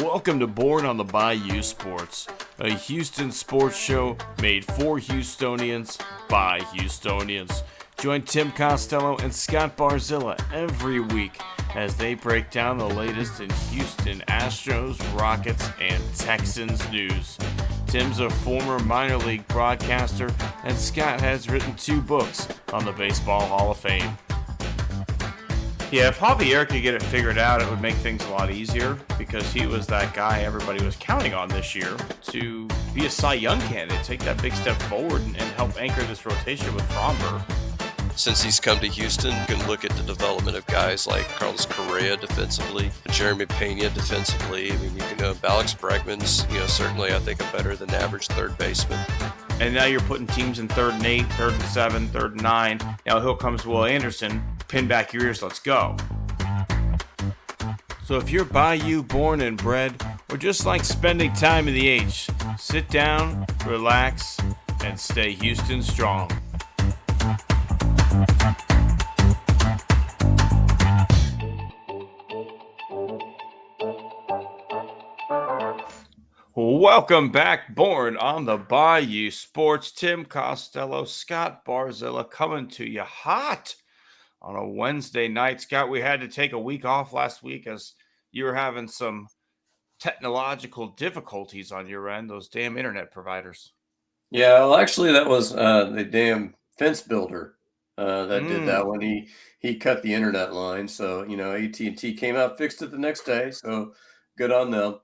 Welcome to Born on the Bayou Sports, a Houston sports show made for Houstonians by Houstonians. Join Tim Costello and Scott Barzilla every week as they break down the latest in Houston Astros, Rockets, and Texans news. Tim's a former minor league broadcaster, and Scott has written 2 books on the Baseball Hall of Fame. Yeah, if Javier could get it figured out, it would make things a lot easier because he was that guy everybody was counting on this year to be a Cy Young candidate, take that big step forward and help anchor this rotation with Fromber. Since he's come to Houston, you can look at the development of guys like Carlos Correa defensively, Jeremy Pena defensively. I mean, you can Alex Bregman's, certainly I think a better than average third baseman. And now you're putting teams in 3rd and 8, 3rd and 7, 3rd and 9. Now here comes Will Anderson. Pin back your ears, let's go. So if you're Bayou born and bred, or just like spending time in the H, sit down, relax, and stay Houston strong. Welcome back, Born on the Bayou Sports. Tim Costello, Scott Barzilla coming to you hot on a Wednesday night. Scott, we had to take a week off last week as you were having some technological difficulties on your end, those damn internet providers. Yeah, well, actually, that was the damn fence builder that did that when he cut the internet line. So, AT&T came out, fixed it the next day. So good on them.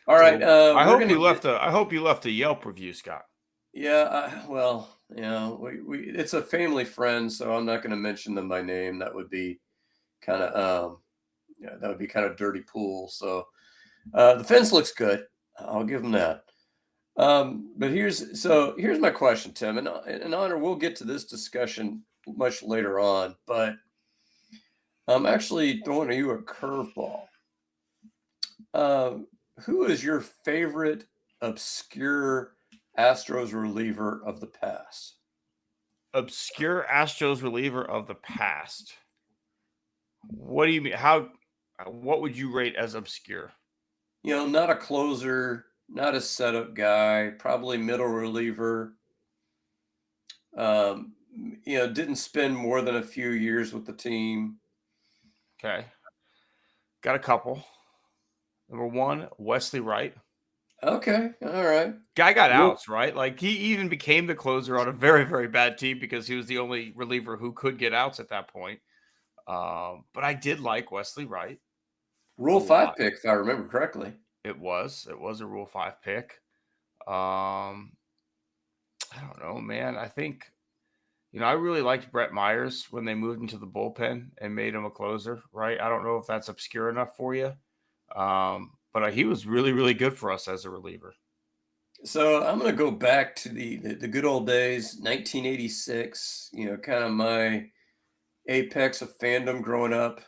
All right. I hope you left a Yelp review, Scott. Yeah. It's a family friend, so I'm not going to mention them by name. That would be kind of dirty pool. So the fence looks good. I'll give them that. But here's my question, Tim. And in honor, we'll get to this discussion much later on. But I'm actually throwing you a curveball. Who is your favorite obscure Astros reliever of the past? Obscure Astros reliever of the past. What do you mean? What would you rate as obscure? Not a closer, not a setup guy, probably middle reliever. Didn't spend more than a few years with the team. Okay. Got a couple. Number 1, Wesley Wright. Okay, all right. Guy got outs, right? Like he even became the closer on a very, very bad team because he was the only reliever who could get outs at that point. But I did like Wesley Wright. Rule 5 pick, if I remember correctly. It was a Rule 5 pick. I don't know, man. I think, I really liked Brett Myers when they moved into the bullpen and made him a closer, right? I don't know if that's obscure enough for you. But he was really, really good for us as a reliever. So I'm going to go back to the good old days, 1986, kind of my apex of fandom growing up.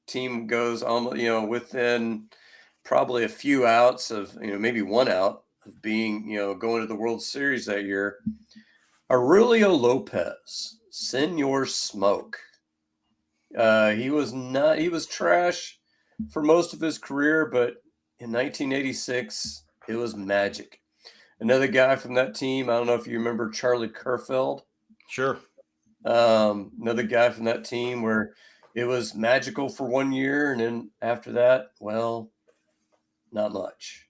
Team goes almost, within probably a few outs of, maybe 1 out of being, going to the World Series that year. Aurelio Lopez, Senor Smoke. He was trash for most of his career, but in 1986, it was magic. Another guy from that team, I don't know if you remember Charlie Kerfeld. Sure. Another guy from that team where it was magical for 1 year, and then after that, well, not much.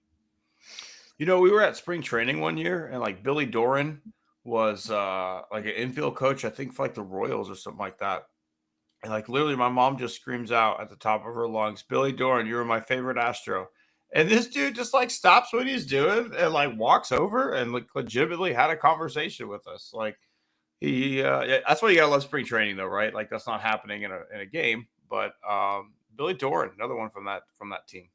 We were at spring training one year, and Billy Doran was an infield coach, I think for the Royals or something like that. And literally my mom just screams out at the top of her lungs, "Billy Doran, you were my favorite Astro." And this dude just stops what he's doing and walks over and legitimately had a conversation with us. He that's why you gotta love spring training though, right? That's not happening in a game. But Billy Doran, another one from that team.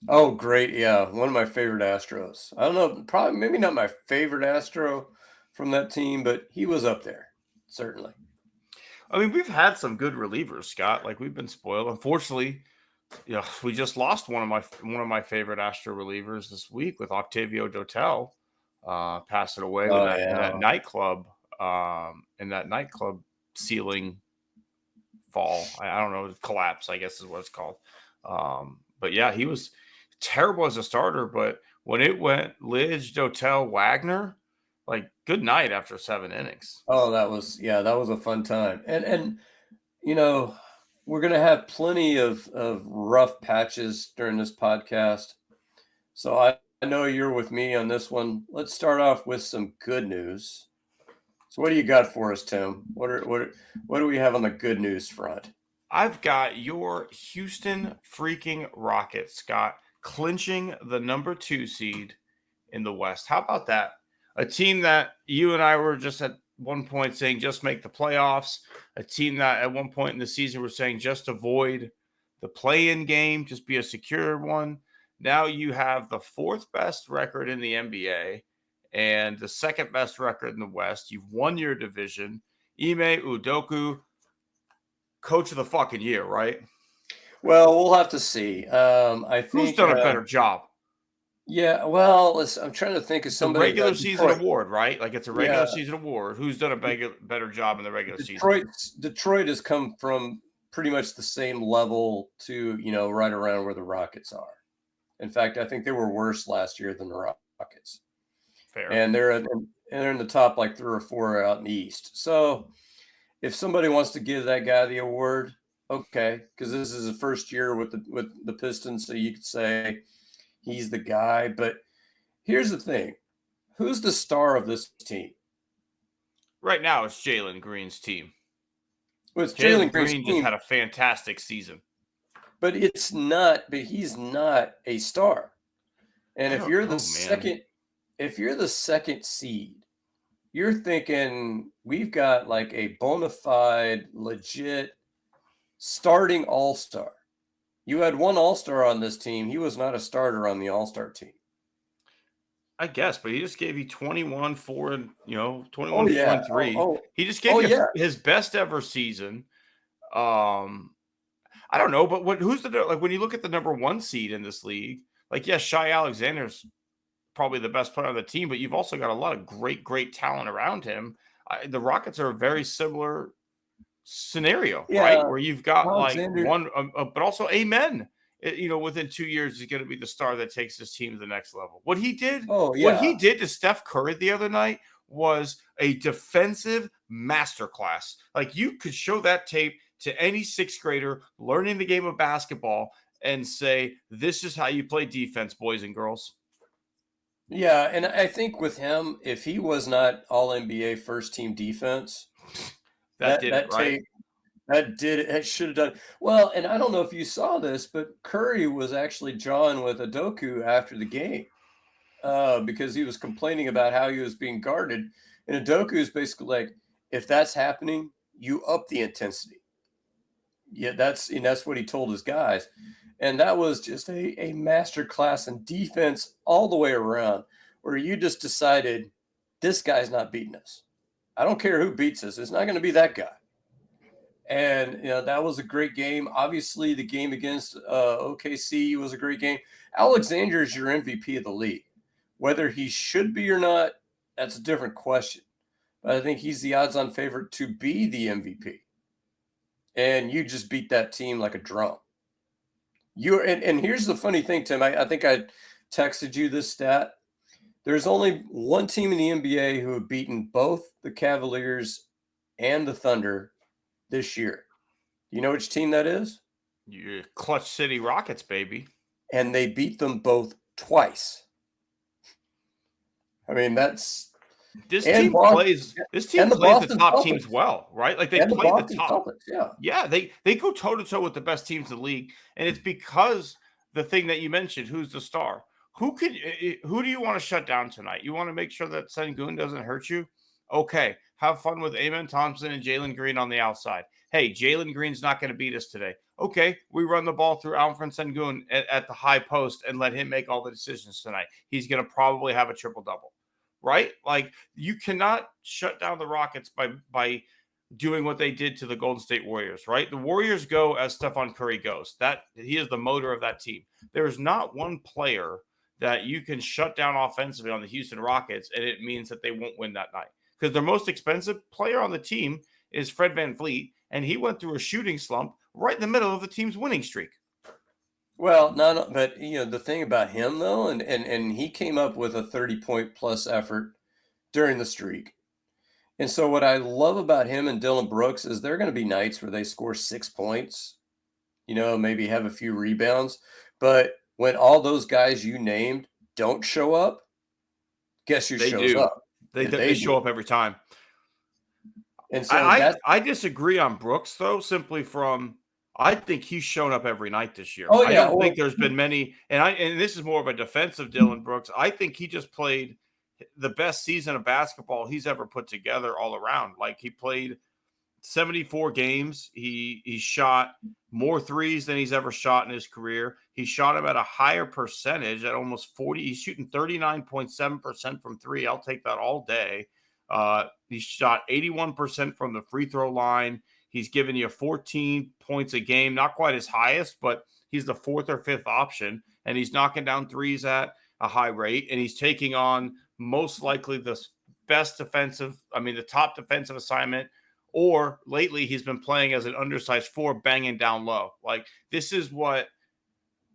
Oh, great. Yeah. One of my favorite Astros. I don't know, probably maybe not my favorite Astro from that team, but he was up there, certainly. I mean, we've had some good relievers, Scott. We've been spoiled. Unfortunately, we just lost one of my favorite Astro relievers this week with Octavio Dotel, passing away in that nightclub, ceiling fall. I don't know, collapse, I guess is what it's called. But yeah, he was terrible as a starter, but when it went Lidge, Dotel, Wagner, like good night after 7 innings. Oh, that was a fun time. And you know, we're gonna have plenty of rough patches during this podcast. So I know you're with me on this one. Let's start off with some good news. So what do you got for us, Tim? What do we have on the good news front? I've got your Houston freaking Rockets, Scott, clinching the number 2 seed in the West. How about that? A team that you and I were just at one point saying just make the playoffs. A team that at one point in the season were saying just avoid the play-in game, just be a secure one. Now you have the 4th best record in the NBA and the 2nd best record in the West. You've won your division. Ime Udoka, coach of the fucking year, right? Well, we'll have to see. I think Who's done a better job? Yeah, well, I'm trying to think of It's a somebody. regular season Detroit. award, right? Like it's a regular Yeah, season award. Who's done a better job in the regular season? Detroit has come from pretty much the same level to, right around where the Rockets are. In fact, I think they were worse last year than the Rockets. Fair. And they're in the top like 3 or 4 out in the East. So if somebody wants to give that guy the award, okay, because this is his first year with the Pistons, so you could say he's the guy. But here's the thing: who's the star of this team? Right now, it's Jalen Green's team. Well, it's Jalen Green just had a fantastic season. But it's not. But he's not a star. And if you're the second seed, you're thinking we've got like a bona fide, legit starting all-star. You had one all-star on this team. He was not a starter on the all-star team. I guess, but he just gave you 21, 4, and 21, 4, and 3. He just gave you his best ever season. I don't know, but who's when you look at the number 1 seed in this league, like yes, Shai Alexander's probably the best player on the team, but you've also got a lot of great talent around him. The Rockets are a very similar scenario, right? Where you've got Alexander, like one, but also Amen. Within 2 years, he's going to be the star that takes his team to the next level. What he did to Steph Curry the other night was a defensive masterclass. Like you could show that tape to any 6th grader learning the game of basketball and say, this is how you play defense, boys and girls. Yeah, and I think with him, if he was not all NBA first team defense, that should have done well. And I don't know if you saw this, but Curry was actually jawing with Udoka after the game because he was complaining about how he was being guarded. And Udoka is basically like, if that's happening, you up the intensity. Yeah, that's what he told his guys. And that was just a master class in defense all the way around, where you just decided this guy's not beating us. I don't care who beats us. It's not going to be that guy. And, that was a great game. Obviously, the game against OKC was a great game. Alexander is your MVP of the league. Whether he should be or not, that's a different question. But I think he's the odds-on favorite to be the MVP. And you just beat that team like a drum. And here's the funny thing, Tim. I think I texted you this stat. There's only one team in the NBA who have beaten both the Cavaliers and the Thunder this year. Do you know which team that is? Your Clutch City Rockets, baby. And they beat them both twice. I mean, that's this team plays the top teams well, right? Like they play the top. Yeah, they go toe to toe with the best teams in the league, and it's because the thing that you mentioned, who's the star? Who do you want to shut down tonight? You want to make sure that Sengun doesn't hurt you? Okay, have fun with Amen Thompson and Jalen Green on the outside. Hey, Jalen Green's not going to beat us today. Okay, we run the ball through Alfred Sengun at the high post and let him make all the decisions tonight. He's going to probably have a triple-double, right? Like, you cannot shut down the Rockets by doing what they did to the Golden State Warriors, right? The Warriors go as Stephon Curry goes. That he is the motor of that team. There is not one player that you can shut down offensively on the Houston Rockets, and it means that they won't win that night. Because their most expensive player on the team is Fred VanVleet, and he went through a shooting slump right in the middle of the team's winning streak. Well, no, but the thing about him though, and he came up with a 30-point plus effort during the streak. And so what I love about him and Dylan Brooks is there are going to be nights where they score 6 points, maybe have a few rebounds. But when all those guys you named don't show up, guess who They shows do. up? They Yeah, they they show do. up every time. And so I that's I disagree on Brooks though, simply from I think he's shown up every night this year. oh I yeah, don't well, think there's been many, and this is more of a defensive Dylan Brooks. I think he just played the best season of basketball he's ever put together all around. Like he played 74 games. He shot more threes than he's ever shot in his career. He shot them at a higher percentage at almost 40. He's shooting 39.7% from three. I'll take that all day. He shot 81% from the free throw line. He's giving you 14 points a game, not quite his highest, but he's the fourth or fifth option. And he's knocking down threes at a high rate. And he's taking on most likely the the top defensive assignment, or lately he's been playing as an undersized four, banging down low. Like this is what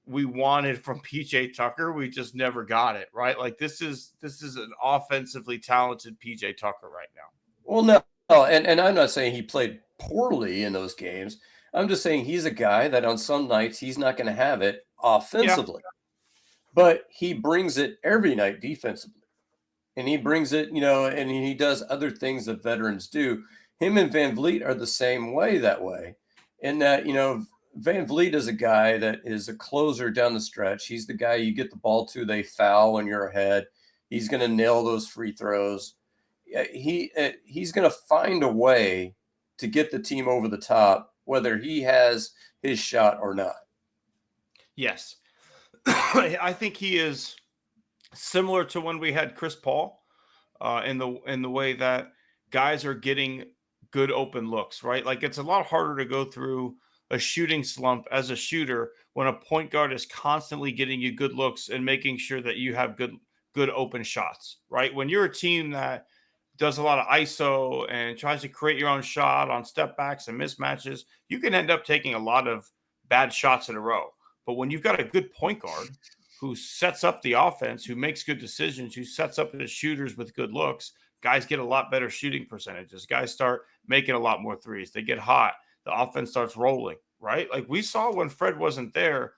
we wanted from PJ Tucker. We just never got it, right? Like this is an offensively talented PJ Tucker right now. well, no, and I'm not saying he played poorly in those games. I'm just saying he's a guy that on some nights he's not going to have it Yeah. offensively, but he brings it every night defensively. And he brings it, and he does other things that veterans do. Him and Van Vliet are the same way that way, in that, Van Vliet is a guy that is a closer down the stretch. He's the guy you get the ball to, they foul when you're ahead. He's going to nail those free throws. He's going to find a way to get the team over the top, whether he has his shot or not. Yes. I think he is similar to when we had Chris Paul, in the way that guys are getting good open looks, right? Like it's a lot harder to go through a shooting slump as a shooter when a point guard is constantly getting you good looks and making sure that you have good open shots, right? When you're a team that does a lot of ISO and tries to create your own shot on step backs and mismatches, you can end up taking a lot of bad shots in a row. But when you've got a good point guard who sets up the offense, who makes good decisions, who sets up the shooters with good looks, guys get a lot better shooting percentages. Guys start making a lot more threes. They get hot. The offense starts rolling, right? Like we saw when Fred wasn't there,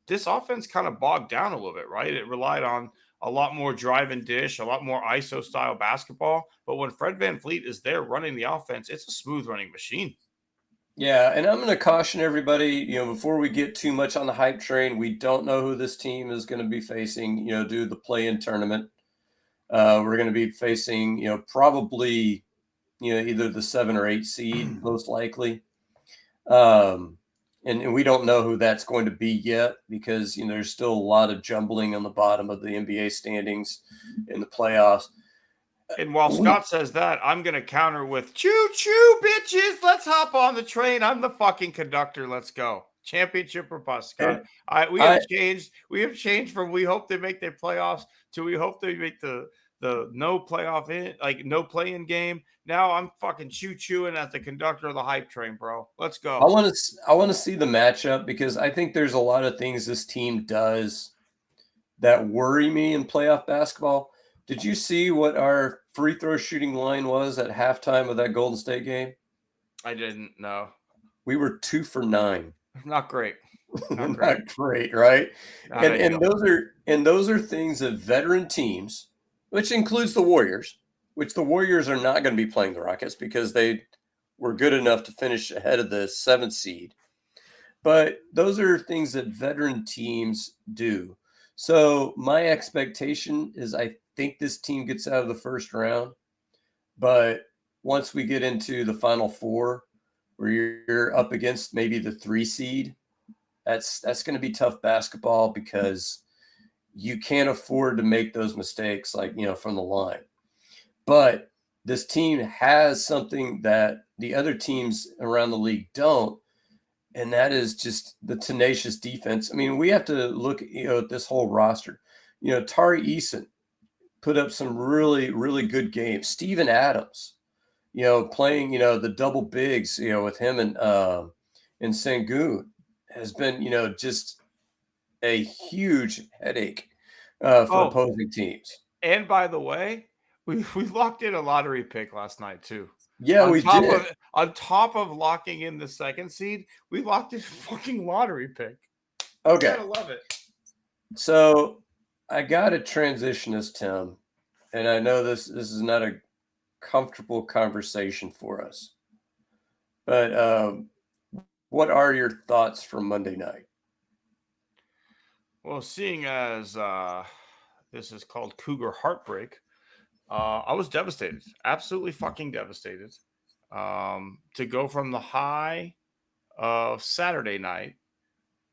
this offense kind of bogged down a little bit, right? It relied on a lot more drive and dish, a lot more ISO style basketball. But when Fred VanVleet is there running the offense, it's a smooth running machine. Yeah, and I'm going to caution everybody, before we get too much on the hype train, we don't know who this team is going to be facing, due to the play-in tournament. We're going to be facing, probably, either the 7 or 8 seed, most likely. And we don't know who that's going to be yet because, there's still a lot of jumbling on the bottom of the NBA standings in the playoffs. And while Scott says that, I'm going to counter with choo choo, bitches. Let's hop on the train. I'm the fucking conductor. Let's go. Championship or bust, Scott. We have changed. We have changed from we hope they make their playoffs to we hope they make the no playoff in, like no play-in game. Now I'm fucking choo chooing as the conductor of the hype train, bro. Let's go. I want to see the matchup because I think there's a lot of things this team does that worry me in playoff basketball. Did you see what our free throw shooting line was at halftime of that Golden State game? I didn't know. We were 2 for 9. Not great. Not great, right? And those are things that veteran teams, which includes the Warriors, which the Warriors are not going to be playing the Rockets because they were good enough to finish ahead of the 7th seed. But those are things that veteran teams do. So my expectation is I think this team gets out of the first round. But once we get into the Final Four, where you're up against maybe the 3 seed, that's going to be tough basketball because you can't afford to make those mistakes like, from the line. But this team has something that the other teams around the league don't, and that is just the tenacious defense. I mean, we have to look at this whole roster. Tari Eason put up some really, really good games. Steven Adams, playing, the double bigs, with him and Sengun has been, just a huge headache for Oh, opposing teams. and by the way, we locked in a lottery pick last night too. Yeah, we did. On top of locking in the second seed, we locked in a fucking lottery pick. Okay. Gotta love it. So I got to transition us, Tim, and I know this is not a comfortable conversation for us, but what are your thoughts from Monday night? Well, seeing as this is called Cougar Heartbreak, I was devastated, absolutely fucking devastated. To go from the high of Saturday night,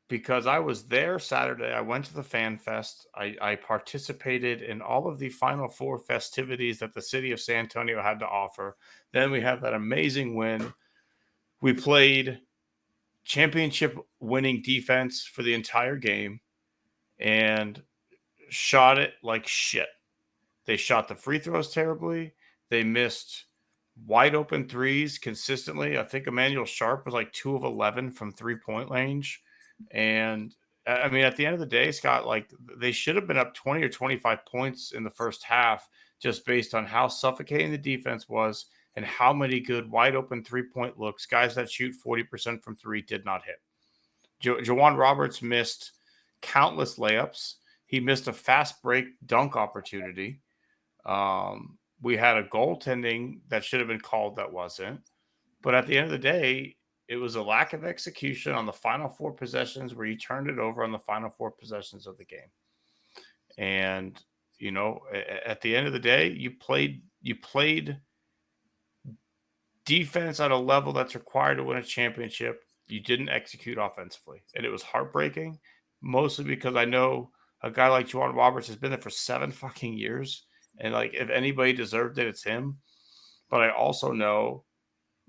because I was there Saturday. I went to the Fan Fest. I participated in all of the Final Four festivities that the city of San Antonio had to offer. Then we had that amazing win. We played championship winning defense for the entire game and shot it like shit. They shot the free throws terribly. They missed wide open threes consistently. I think Emmanuel Sharp was like 2 of 11 from 3-point range. And I mean, at the end of the day, Scott, like they should have been up 20 or 25 points in the first half just based on how suffocating the defense was and how many good wide open 3-point looks. Guys that shoot 40% from three did not hit. Jawan Roberts missed countless layups. He missed a fast break dunk opportunity. We had a goaltending that should have been called that wasn't. But at the end of the day, it was a lack of execution on the final 4 possessions where you turned it over on the final 4 possessions of the game. And, you know, at the end of the day, you played defense at a level that's required to win a championship. You didn't execute offensively. And it was heartbreaking, mostly because I know a guy like Juwan Roberts has been there for 7 fucking years. And, like, if anybody deserved it, it's him. But I also know,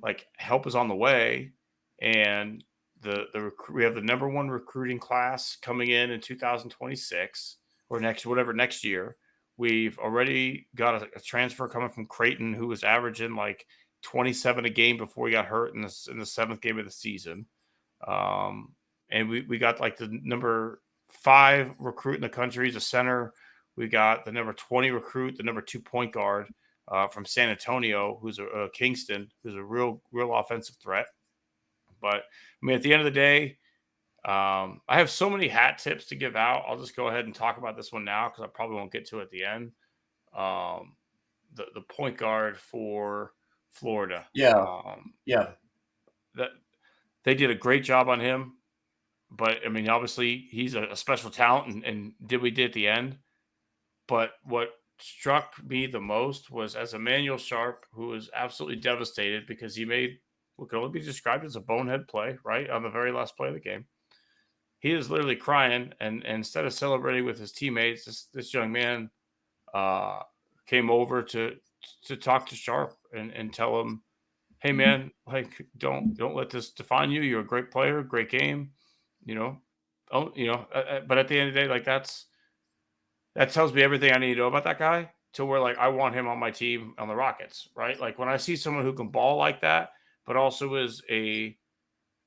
like, help is on the way. And we have the number 1 recruiting class coming in 2026 or next year. We've already got a transfer coming from Creighton who was averaging like 27 a game before he got hurt in the 7th game of the season. And we got like the number 5 recruit in the country. He's a center. We got the number 20 recruit, the number 2 point guard from San Antonio, who's a Kingston, who's a real offensive threat. But I mean, at the end of the day, I have so many hat tips to give out. I'll just go ahead and talk about this one now because I probably won't get to it at the end. The point guard for Florida. Yeah. That they did a great job on him. But I mean, obviously he's a special talent and did what he did at the end. But what struck me the most was as Emmanuel Sharp, who was absolutely devastated because he made what could only be described as a bonehead play, right, on the very last play of the game. He is literally crying, and instead of celebrating with his teammates, this young man came over to talk to Sharp and tell him, hey, man, like, don't let this define you. You're a great player, great game, you know. But at the end of the day, like, that tells me everything I need to know about that guy to where, like, I want him on my team on the Rockets, right? Like, when I see someone who can ball like that, but also is a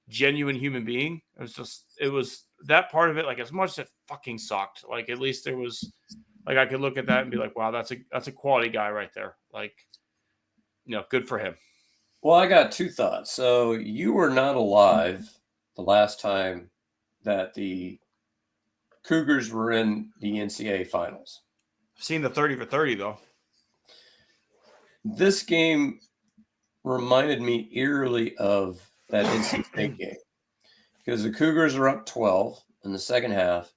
genuine human being, it was that part of it. Like, as much as it fucking sucked, like, at least there was, like, I could look at that and be like, wow, that's a quality guy right there. Like, you know, good for him. Well, I got 2 thoughts. So you were not alive the last time that the Cougars were in the NCAA finals. I've seen the 30 for 30 though. This game reminded me eerily of that NC State game because the Cougars are up 12 in the second half,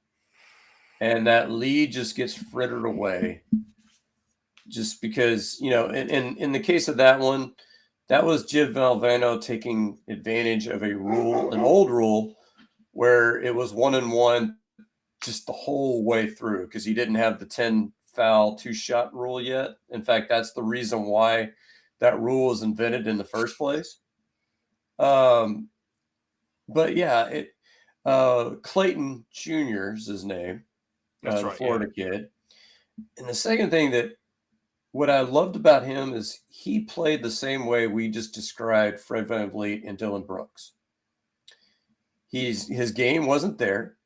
and that lead just gets frittered away. Just because, you know, in the case of that one, that was Jim Valvano taking advantage of an old rule where it was 1-and-1 just the whole way through because he didn't have the 10 foul 2-shot rule yet. In fact, that's the reason why that rule was invented in the first place. But yeah, Clayton Jr. is his name. That's the right, Florida kid. And the second thing what I loved about him is he played the same way we just described Fred VanVleet and Dylan Brooks. His game wasn't there.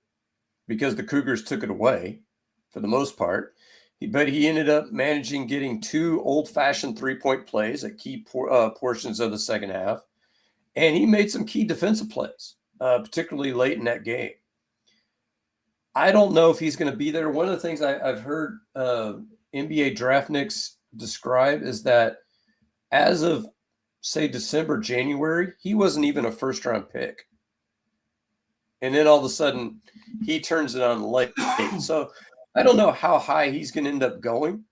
because the Cougars took it away for the most part. But he ended up managing getting 2 old-fashioned three-point plays at key portions of the second half, and he made some key defensive plays, particularly late in that game. I don't know if he's going to be there. One of the things I've heard NBA draftniks describe is that as of, say, December, January, he wasn't even a first-round pick. And then all of a sudden, he turns it on late. So I don't know how high he's going to end up going.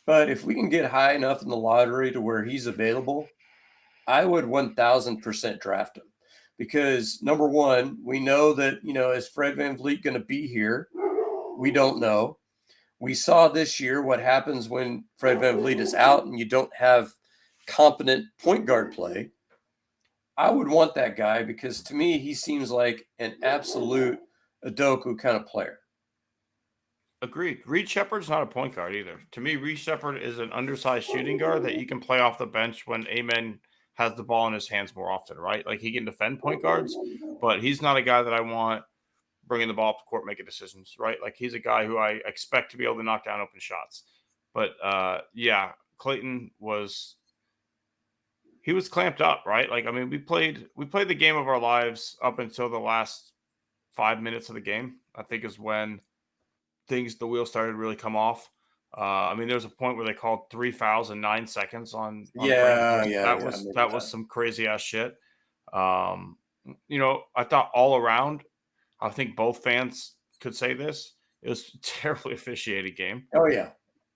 But if we can get high enough in the lottery to where he's available, I would 1,000% draft him. Because, number one, we know that, is Fred VanVleet going to be here? We don't know. We saw this year what happens when Fred VanVleet is out and you don't have competent point guard play. I would want that guy because, to me, he seems like an absolute Udoka kind of player. Agreed. Reed Shepard's not a point guard either. To me, Reed Shepard is an undersized shooting guard that you can play off the bench when Amen has the ball in his hands more often, right? Like, he can defend point guards, but he's not a guy that I want bringing the ball up the court, making decisions, right? Like, he's a guy who I expect to be able to knock down open shots. But, yeah, Clayton was clamped up, right? Like, I mean, we played the game of our lives up until the last 5 minutes of the game, I think is when the wheels started to really come off. I mean, there was a point where they called 3 fouls in 9 seconds on Francis. That was some crazy ass shit. I thought all around, I think both fans could say this, it was a terribly officiated game. Oh yeah,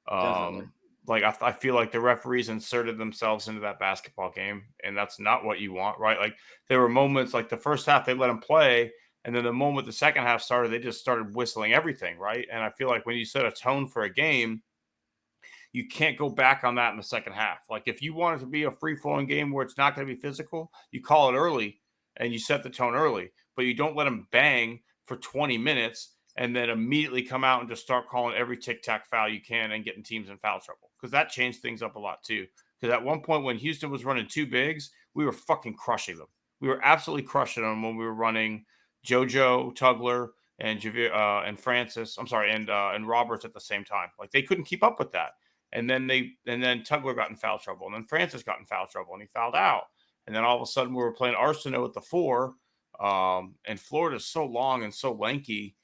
definitely. Like, I feel like the referees inserted themselves into that basketball game, and that's not what you want, right? Like, there were moments like the first half they let them play, and then the moment the second half started, they just started whistling everything, right? And I feel like when you set a tone for a game, you can't go back on that in the second half. Like, if you want it to be a free-flowing game where it's not going to be physical, you call it early and you set the tone early. But you don't let them bang for 20 minutes and then immediately come out and just start calling every tic-tac foul you can and getting teams in foul trouble. Because that changed things up a lot too. Because at one point when Houston was running 2 bigs, we were fucking crushing them. We were absolutely crushing them when we were running JoJo, Tugler, and Francis. I'm sorry, and Roberts at the same time. Like, they couldn't keep up with that. And then Tugler got in foul trouble, and then Francis got in foul trouble, and he fouled out. And then all of a sudden, we were playing Arsenault at the 4, and Florida's so long and so lanky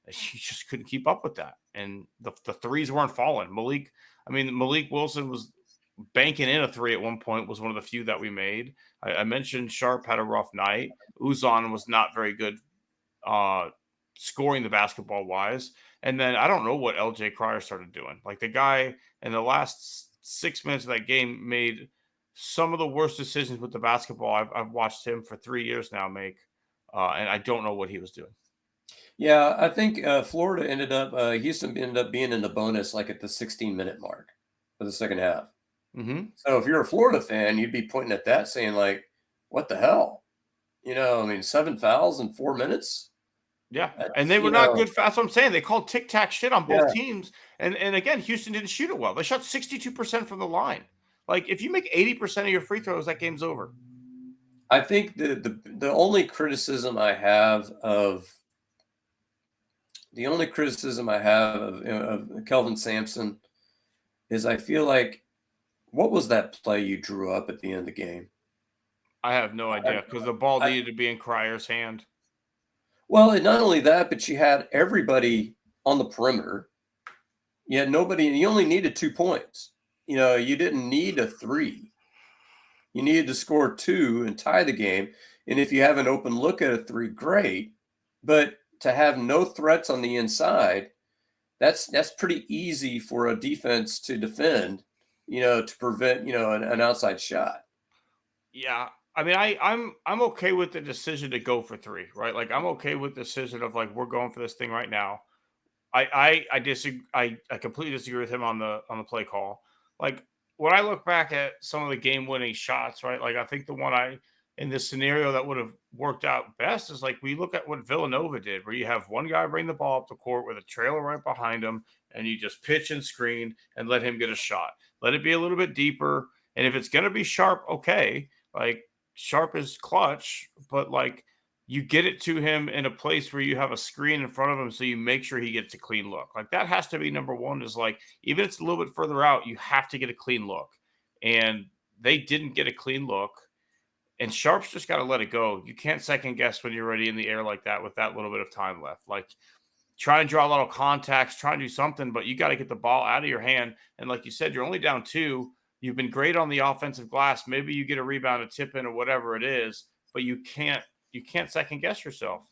that you just couldn't keep up with that. And the threes weren't falling. Malik Wilson was banking in a 3 at one point, was one of the few that we made. I mentioned Sharp had a rough night. Uzan was not very good scoring the basketball wise. And then I don't know what LJ Cryer started doing. Like, the guy in the last 6 minutes of that game made some of the worst decisions with the basketball I've watched him for 3 years now make. And I don't know what he was doing. Yeah, I think Houston ended up being in the bonus like at the 16-minute mark for the second half. Mm-hmm. So if you're a Florida fan, you'd be pointing at that saying, like, what the hell? 7 fouls in 4 minutes? Yeah, and they were not good. That's what I'm saying. They called tic-tac shit on both teams. And again, Houston didn't shoot it well. They shot 62% from the line. Like, if you make 80% of your free throws, that game's over. I think the only criticism I have of Kelvin Sampson is I feel like, what was that play you drew up at the end of the game? I have no idea, because the ball needed to be in Cryer's hand. Well, and not only that, but you had everybody on the perimeter. You had nobody, and you only needed 2 points. You didn't need a 3. You needed to score 2 and tie the game. And if you have an open look at a 3, great. But to have no threats on the inside, that's pretty easy for a defense to defend, to prevent, an outside shot. Yeah. I mean, I'm okay with the decision to go for 3, right? Like, I'm okay with the decision of, like, we're going for this thing right now. I disagree. I completely disagree with him on the play call. Like, when I look back at some of the game-winning shots, right? Like, I think the one in this scenario that would have worked out best is, like, we look at what Villanova did, where you have one guy bring the ball up the court with a trailer right behind him, and you just pitch and screen and let him get a shot. Let it be a little bit deeper, and if it's going to be Sharp, okay. Like, Sharp is clutch, but, like, you get it to him in a place where you have a screen in front of him so you make sure he gets a clean look. Like that has to be number one is like, even if it's a little bit further out, you have to get a clean look. And they didn't get a clean look. And Sharp's just got to let it go. You can't second guess when you're already in the air like that with that little bit of time left. Like try and draw a little contacts, try and do something, but you got to get the ball out of your hand. And like you said, you're only down 2. You've been great on the offensive glass. Maybe you get a rebound, a tip in, or whatever it is, but you can't second guess yourself.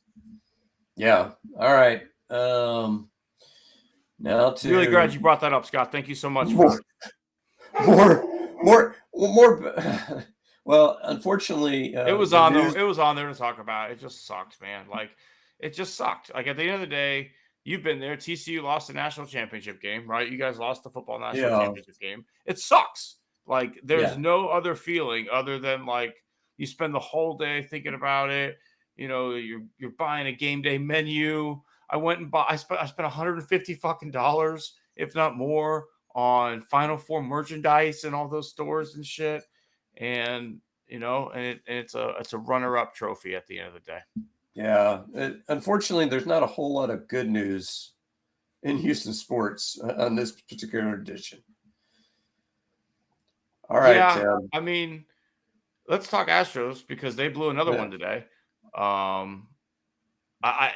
Yeah. All right. Now to Really glad you brought that up, Scott. Thank you so much. more. Well, unfortunately, It was on there. It was on there to talk about. It just sucked, man. Like it just sucked. Like at the end of the day, you've been there. TCU lost the national championship game, right? You guys lost the football national championship game. It sucks. Like there's no other feeling other than like you spend the whole day thinking about it. You know, you're buying a game day menu. I went and bought. I spent $150 fucking dollars, if not more, on Final Four merchandise and all those stores and shit. And you know, and it's a runner-up trophy at the end of the day. Yeah, unfortunately, there's not a whole lot of good news in Houston sports on this particular edition. All right, yeah, I mean, let's talk Astros because they blew another one today.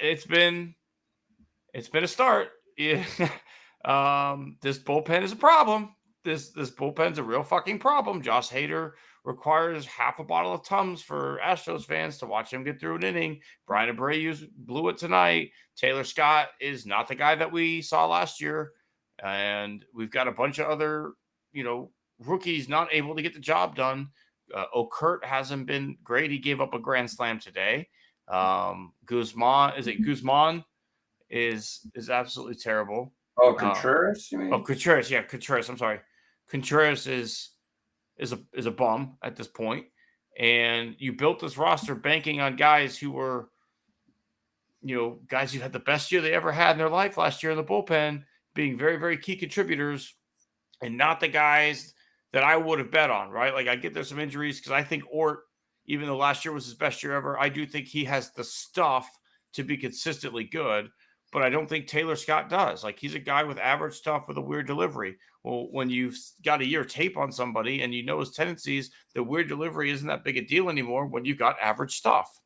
It's been a start. Yeah. This bullpen is a problem. This bullpen's a real fucking problem. Josh Hader requires half a bottle of Tums for Astros fans to watch him get through an inning. Brian Abreu blew it tonight. Taylor Scott is not the guy that we saw last year. And we've got a bunch of other, rookies not able to get the job done. Okert hasn't been great. He gave up a grand slam today. Guzman is absolutely terrible. Oh, Contreras, you mean? Oh, Contreras. Yeah, Contreras. I'm sorry. Contreras is a bum at this point. And you built this roster banking on guys who were, guys who had the best year they ever had in their life last year in the bullpen, being very, very key contributors, and not the guys that I would have bet on, right? Like I get there's some injuries because I think Ort, even though last year was his best year ever, I do think he has the stuff to be consistently good. But I don't think Taylor Scott does. Like he's a guy with average stuff with a weird delivery. Well, when you've got a year tape on somebody and you know his tendencies, the weird delivery isn't that big a deal anymore when you got average stuff.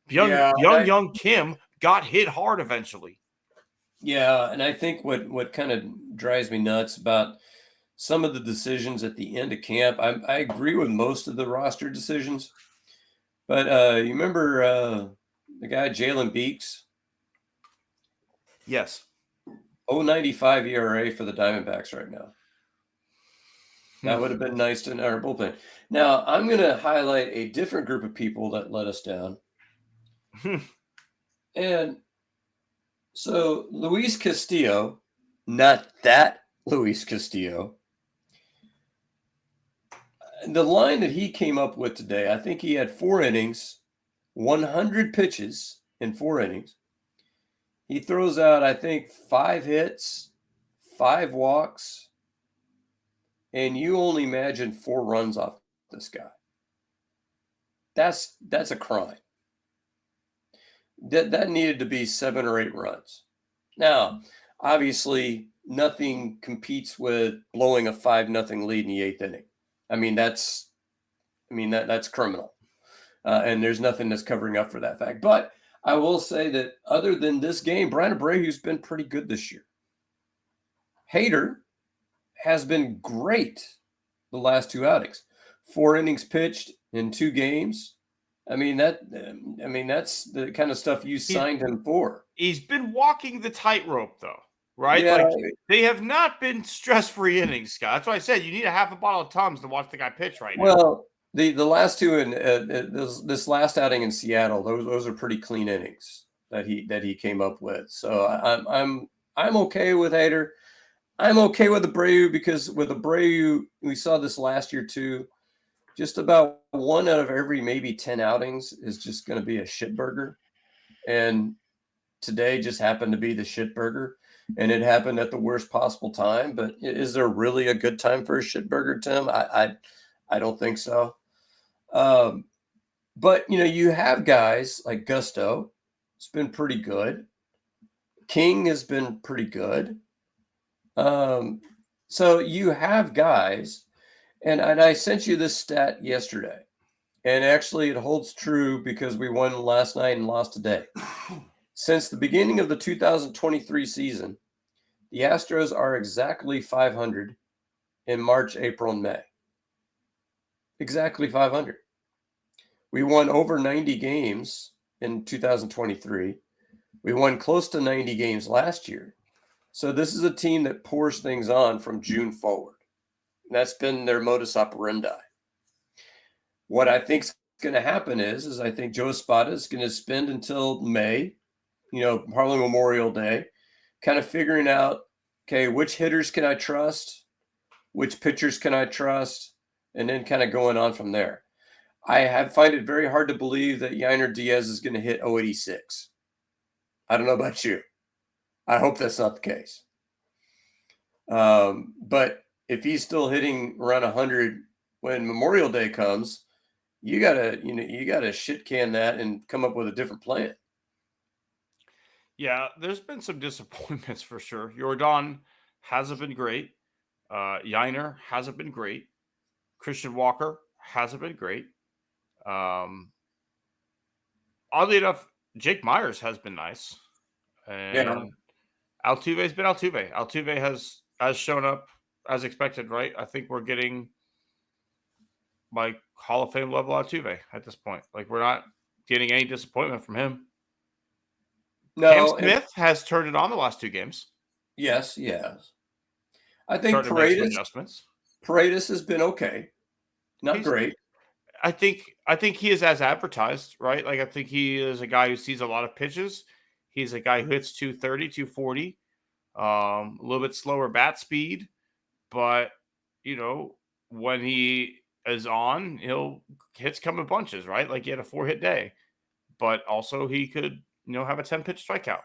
Young Kim got hit hard eventually. Yeah, and I think what kind of drives me nuts about some of the decisions at the end of camp, I agree with most of the roster decisions. But you remember the guy Jalen Beeks? Yes. 0.95 ERA for the Diamondbacks right now. That would have been nice to our bullpen. Now, I'm going to highlight a different group of people that let us down. And so Luis Castillo, not that Luis Castillo, the line that he came up with today, I think he had 4 innings, 100 pitches in 4 innings. He throws out, I think, 5 hits, 5 walks, and you only imagine 4 runs off this guy. That's a crime. That needed to be 7 or 8 runs. Now, obviously, nothing competes with blowing a 5-0 lead in the 8th inning. That's criminal, and there's nothing that's covering up for that fact. But I will say that other than this game, Brian Abreu's been pretty good this year. Hader has been great the last 2 outings. 4 innings pitched in 2 games. That's the kind of stuff you signed him for. He's been walking the tightrope, though, right? Yeah. Like they have not been stress-free innings, Scott. That's why I said you need a half a bottle of Tums to watch the guy pitch right now. Well, the last 2 in this last outing in Seattle, those are pretty clean innings that he came up with. So I'm okay with Hader. I'm okay with Abreu because with Abreu, we saw this last year too. Just about 1 out of every maybe 10 outings is just going to be a shitburger. And today just happened to be the shitburger. And it happened at the worst possible time. But is there really a good time for a shitburger, Tim? I don't think so. But, you have guys like Gusto. It's been pretty good. King has been pretty good. So you have guys, and I sent you this stat yesterday, and actually it holds true because we won last night and lost today. Since the beginning of the 2023 season, the Astros are exactly 500 in March, April, and May. Exactly 500. We won over 90 games in 2023. We won close to 90 games last year. So this is a team that pours things on from June forward. And that's been their modus operandi. What I think is going to happen is I think Joe Espada is going to spend until May, probably Memorial Day, kind of figuring out, okay, which hitters can I trust? Which pitchers can I trust? And then kind of going on from there. I find it very hard to believe that Yainer Diaz is going to hit 086. I don't know about you. I hope that's not the case. But if he's still hitting around 100 when Memorial Day comes, you gotta shit can that and come up with a different plan. Yeah, there's been some disappointments for sure. Jordan hasn't been great. Yiner hasn't been great. Christian Walker hasn't been great. Oddly enough, Jake Myers has been nice. And Altuve's been Altuve. Altuve has shown up as expected, right? I think we're getting like Hall of Fame level Altuve at this point. Like we're not getting any disappointment from him. Cam No, Smith has turned it on the last two games. yes. I think Starting to make some adjustments. Paredes has been okay. Not great. I think he is as advertised, right? Like I think he is a guy who sees a lot of pitches. He's a guy who hits 230, 240, a little bit slower bat speed, but when he is on, hits come in bunches, right? Like he had a 4-hit day, but also he could, have a 10-pitch strikeout.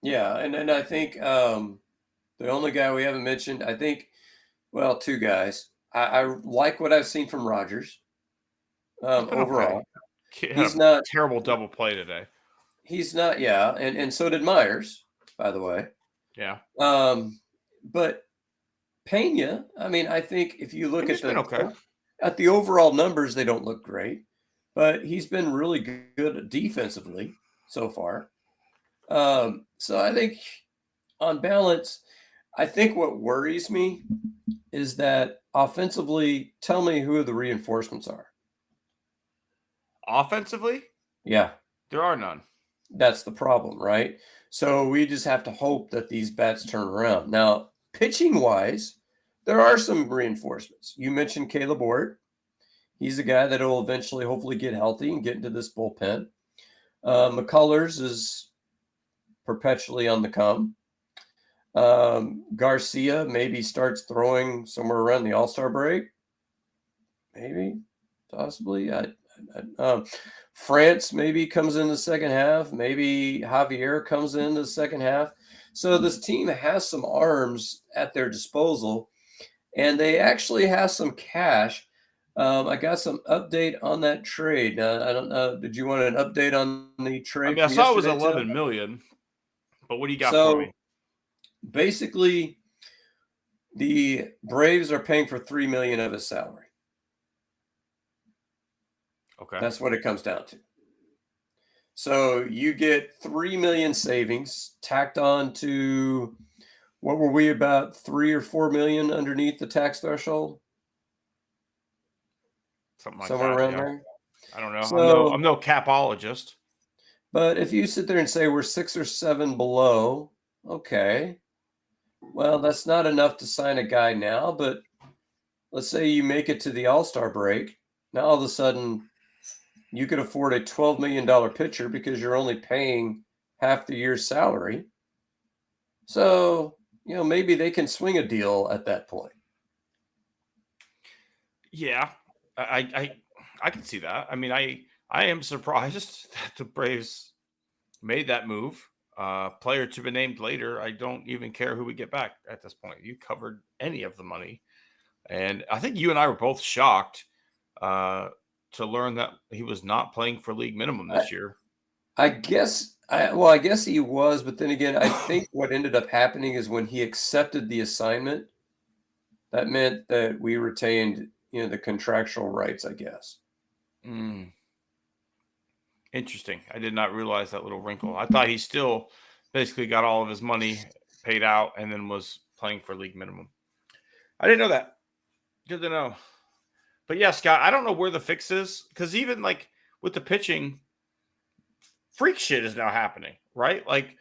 Yeah, and I think the only guy we haven't mentioned, I think, well, two guys. I like what I've seen from Rogers. Overall, okay. He's not terrible double play today. He's not, yeah, and so did Myers, by the way. Yeah. But Pena, I mean, I think if you look at the overall numbers, they don't look great, but he's been really good defensively so far. So I think on balance, I think what worries me is that offensively, tell me who the reinforcements are. Offensively? Yeah. There are none. That's the problem, right? So we just have to hope that these bats turn around. Now, pitching-wise, there are some reinforcements. You mentioned Caleb Ward. He's a guy that will eventually hopefully get healthy and get into this bullpen. McCullers is perpetually on the come. Garcia maybe starts throwing somewhere around the All-Star break. Maybe, possibly. France maybe comes in the second half. Maybe Javier comes in the second half. So this team has some arms at their disposal, and they actually have some cash. I got some update on that trade. I don't know. Did you want an update on the trade? I saw it was 11 million, but what do you got for me? Basically, the Braves are paying for $3 million of his salary. Okay. That's what it comes down to. So you get $3 million savings tacked on to, what were we, about 3 or 4 million underneath the tax threshold? Something like somewhere that, around there. I don't know. So, I'm no capologist. But if you sit there and say we're 6 or 7 below, okay. Well, that's not enough to sign a guy now, but let's say you make it to the All-Star break. Now all of a sudden you could afford a $12 million pitcher because you're only paying half the year's salary. So, maybe they can swing a deal at that point. Yeah, I can see that. I mean, I am surprised that the Braves made that move. Player to be named later. I don't even care who we get back at this point. You covered any of the money. And I think you and I were both shocked to to learn that he was not playing for league minimum this year. I guess I guess he was, but then again, I think what ended up happening is when he accepted the assignment, that meant that we retained, the contractual rights, I guess. Mm, interesting. I did not realize that little wrinkle. I thought he still basically got all of his money paid out and then was playing for league minimum. I didn't know that. Good to know. But yeah, Scott, I don't know where the fix is because even like with the pitching, freak shit is now happening, right? Like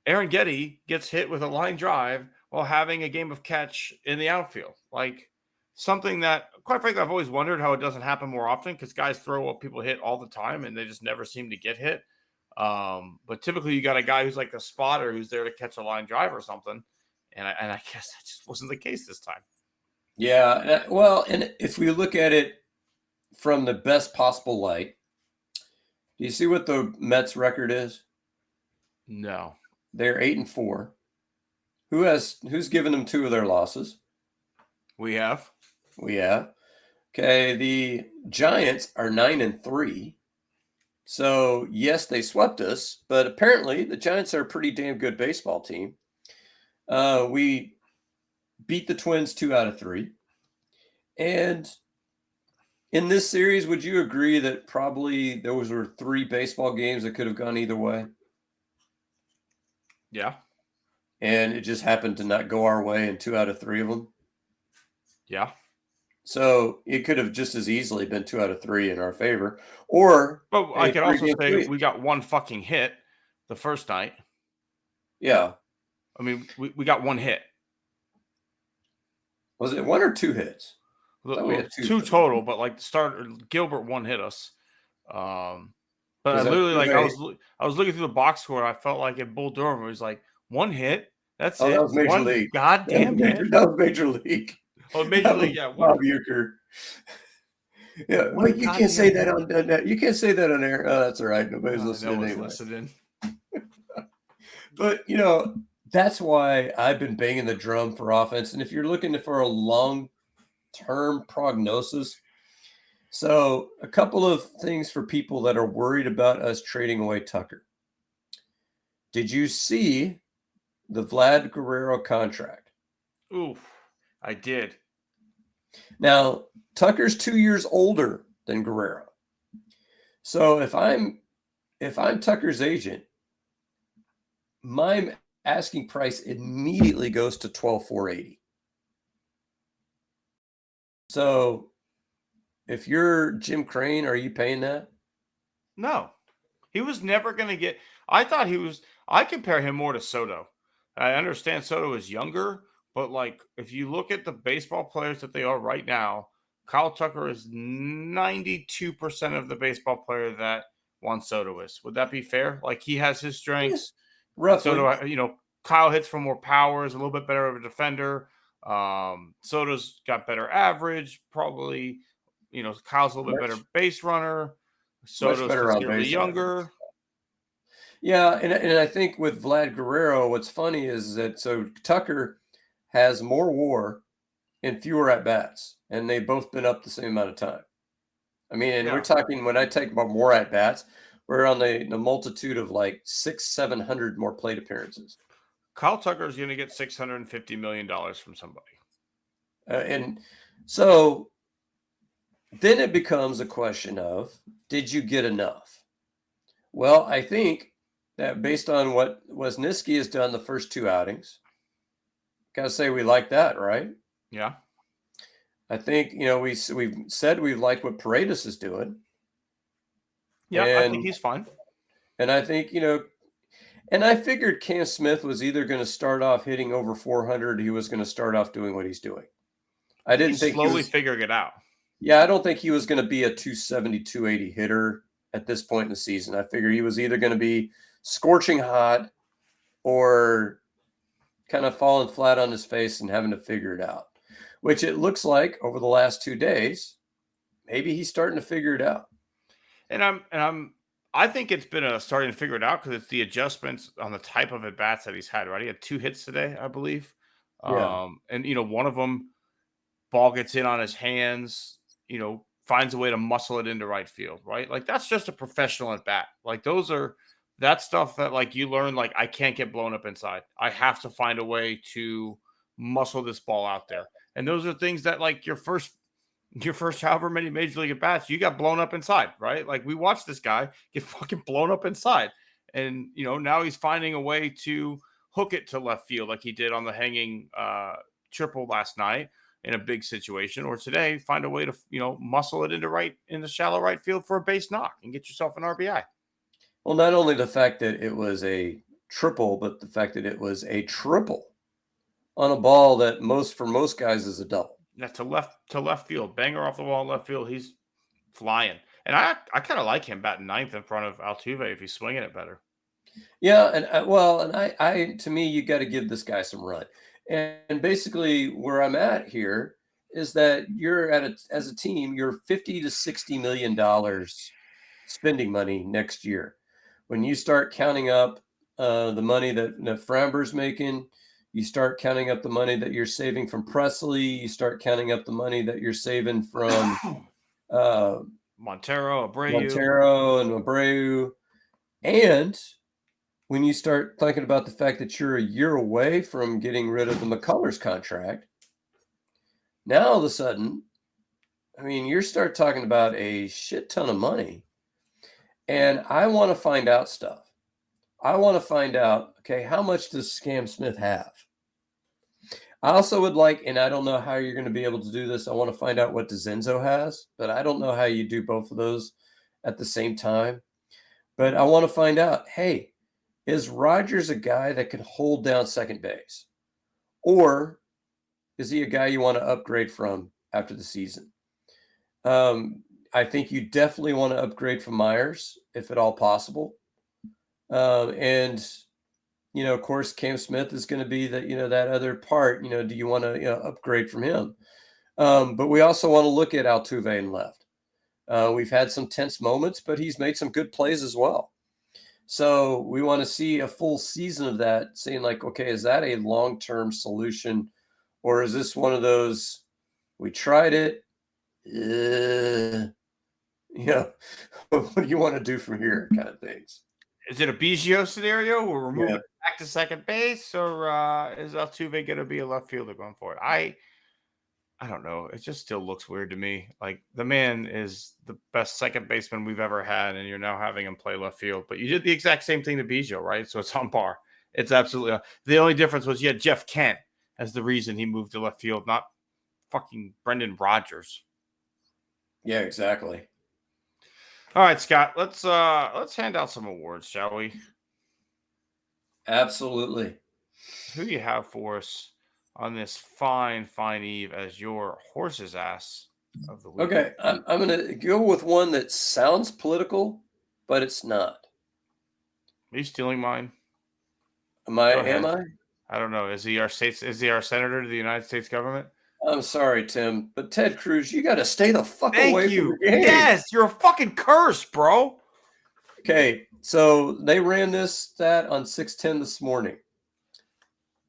Aaron Getty gets hit with a line drive while having a game of catch in the outfield. Like something that, quite frankly, I've always wondered how it doesn't happen more often because guys throw what people hit all the time and they just never seem to get hit. But typically, you got a guy who's like a spotter who's there to catch a line drive or something. And I guess that just wasn't the case this time. Yeah, well, and if we look at it from the best possible light, do you see what the Mets record is? No. They're 8-4. Who's given them 2 of their losses? We have. We have. Okay, the Giants are 9-3. So yes, they swept us, but apparently the Giants are a pretty damn good baseball team. We beat the Twins 2 out of 3. And in this series, would you agree that probably those were 3 baseball games that could have gone either way? Yeah. And it just happened to not go our way in 2 out of 3 of them? Yeah. So it could have just as easily been 2 out of 3 in our favor. Or But I could also say we got one fucking hit the first night. Yeah. I mean, we got one hit. Was it 1 or 2 hits? We had 2 total, but like Gilbert one hit us. But I literally I was looking through the box score. And I felt like at Bull Durham, it was like 1 hit. That's it. That was Major League. Goddamn hit. That was Major League. Oh, Major League. Yeah, Bob Uecker. Yeah, well, you can't say that on that. You can't say that on air. Oh, that's all right. Nobody's listening anyway. Listening. But that's why I've been banging the drum for offense. And if you're looking for a long-term prognosis, so a couple of things for people that are worried about us trading away Tucker. Did you see the Vlad Guerrero contract? Ooh, I did. Now, Tucker's 2 years older than Guerrero. So if I'm Tucker's agent, my asking price immediately goes to $12,480. So if you're Jim Crane, are you paying that? No. He was never going to get – I compare him more to Soto. I understand Soto is younger, but like if you look at the baseball players that they are right now, Kyle Tucker is 92% of the baseball player that Juan Soto is. Would that be fair? Like he has his strengths. Yeah, roughly. Soto, Kyle hits for more power, is a little bit better of a defender. Soto's got better average, probably. Kyle's a little bit better base runner. Soto's considerably younger. Yeah, and I think with Vlad Guerrero, what's funny is that Tucker has more WAR and fewer at bats, and they've both been up the same amount of time. I mean, and we're talking when I take about more at bats, we're on the multitude of like 600-700 more plate appearances. Kyle Tucker is going to get $650 million from somebody, and so then it becomes a question of, did you get enough? Well, I think that based on what Wisniewski has done the first 2 outings, gotta say we like that, right? Yeah. I think we've said we like what Paredes is doing. Yeah, I think he's fine. And I think and I figured Cam Smith was either going to start off hitting over 400, or he was going to start off doing what he's doing. I didn't think slowly figuring it out. Yeah, I don't think he was going to be a 270, 280 hitter at this point in the season. I figured he was either going to be scorching hot or kind of falling flat on his face and having to figure it out, which it looks like over the last 2 days, maybe he's starting to figure it out. I think it's been starting to figure it out because it's the adjustments on the type of at bats that he's had. Right, he had 2 hits today, I believe. Yeah. And one of them, ball gets in on his hands. finds a way to muscle it into right field, right? Like that's just a professional at bat. Like that's stuff that like you learn. Like I can't get blown up inside. I have to find a way to muscle this ball out there. And those are things that like your first however many major league at bats, you got blown up inside, right? Like we watched this guy get fucking blown up inside. And now he's finding a way to hook it to left field like he did on the hanging triple last night in a big situation, or today find a way to muscle it into shallow right field for a base knock and get yourself an RBI. Well, not only the fact that it was a triple, but the fact that it was a triple on a ball that for most guys is a double. Yeah, to left field, banger off the wall, left field. He's flying, and I kind of like him batting ninth in front of Altuve if he's swinging it better. Yeah, and I to me, you got to give this guy some run. And basically, where I'm at here is that you're as a team, you're $50 to $60 million spending money next year. When you start counting up the money that Framber's making, you start counting up the money that you're saving from Presley. You start counting up the money that you're saving from Montero, and Abreu. And when you start thinking about the fact that you're a year away from getting rid of the McCullers contract, now all of a sudden, I mean, you start talking about a shit ton of money. And I want to find out stuff. I want to find out, okay, how much does Cam Smith have? I also would like, and I don't know how you're going to be able to do this, I want to find out what DeZenzo has, but I don't know how you do both of those at the same time. But I want to find out, hey, is Rogers a guy that can hold down second base? Or is he a guy you want to upgrade from after the season? I think you definitely want to upgrade from Myers, if at all possible. And, of course, Cam Smith is going to be that other part. Do you want to upgrade from him? But we also want to look at Altuve in left. We've had some tense moments, but he's made some good plays as well. So we want to see a full season of that, saying like, okay, is that a long-term solution? Or is this one of those, we tried it, what do you want to do from here kind of things? Is it a Biggio scenario where we're moving back to second base, or is Altuve going to be a left fielder going forward? I don't know. It just still looks weird to me. Like the man is the best second baseman we've ever had, and you're now having him play left field. But you did the exact same thing to Biggio, right? So it's on par. It's absolutely the only difference was you had Jeff Kent as the reason he moved to left field, not fucking Brendan Rodgers. Yeah, exactly. All right, Scott, let's hand out some awards, shall we? Absolutely. Who do you have for us on this fine eve as your horse's ass of the week? Okay, I'm going to go with one that sounds political, but it's not. Are you stealing mine? Am I? I don't know. Is he our senator to the United States government? I'm sorry, Tim, but Ted Cruz, you got to stay the fuck away from the game. Yes, you're a fucking curse, bro. Okay, so they ran this stat on 610 this morning.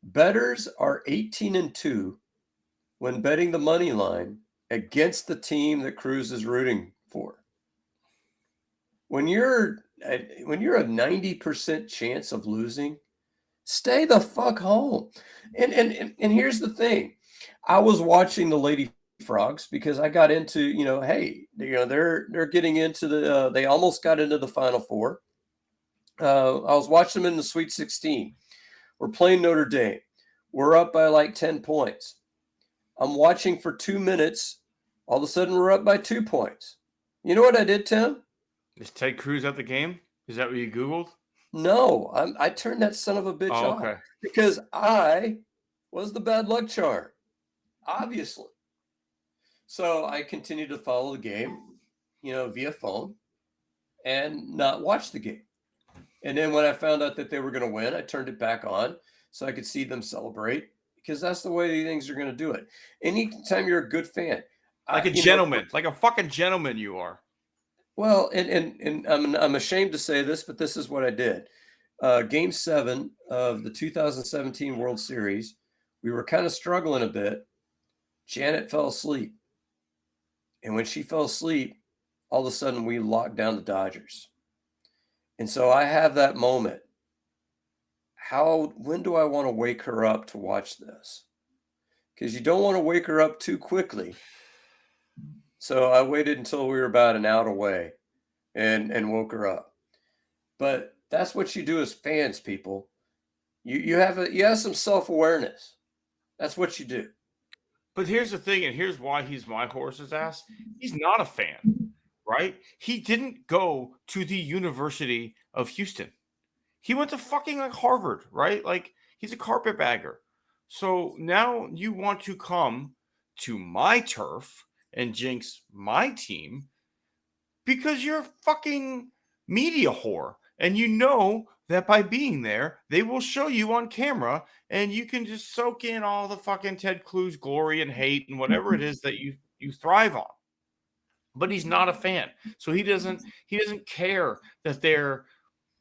Bettors are 18-2 when betting the money line against the team that Cruz is rooting for. When you're a 90% chance of losing, stay the fuck home. And here's the thing. I was watching the Lady Frogs because I got into, they're getting into they almost got into the Final Four. I was watching them in the Sweet 16. We're playing Notre Dame. We're up by like 10 points. I'm watching for 2 minutes. All of a sudden, we're up by 2 points. You know what I did, Tim? Is Ted Cruz at the game? Is that what you Googled? No, I turned that son of a bitch off because I was the bad luck charm, obviously. So I continued to follow the game, via phone and not watch the game. And then when I found out that they were going to win, I turned it back on so I could see them celebrate because that's the way things are going to do it. Anytime you're a good fan. Like a gentleman, like a fucking gentleman you are. Well, and I'm ashamed to say this, but this is what I did. Game 7 of the 2017 World Series, we were kind of struggling a bit. Janet fell asleep. And when she fell asleep, all of a sudden we locked down the Dodgers. And so I have that moment. When do I want to wake her up to watch this? Because you don't want to wake her up too quickly. So I waited until we were about an out away and woke her up. But that's what you do as fans, people. You have some self-awareness. That's what you do. But here's the thing, and here's why he's my horse's ass. He's not a fan, right? He didn't go to the University of Houston. He went to fucking like Harvard, right? Like he's a carpetbagger. So now you want to come to my turf and jinx my team because you're a fucking media whore. And you know that by being there, they will show you on camera and you can just soak in all the fucking Ted Cruz glory and hate and whatever it is that you thrive on. But he's not a fan. So he doesn't care that they're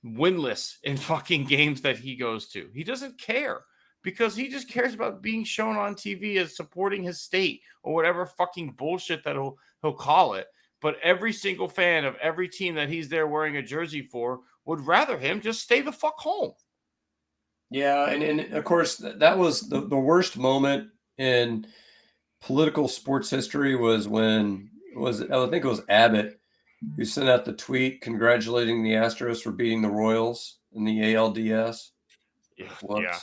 winless in fucking games that he goes to. He doesn't care because he just cares about being shown on TV as supporting his state or whatever fucking bullshit that he'll call it. But every single fan of every team that he's there wearing a jersey for would rather him just stay the fuck home. Yeah, and of course that was the worst moment in political sports history was when I think it was Abbott who sent out the tweet congratulating the Astros for beating the Royals in the ALDS. Yeah.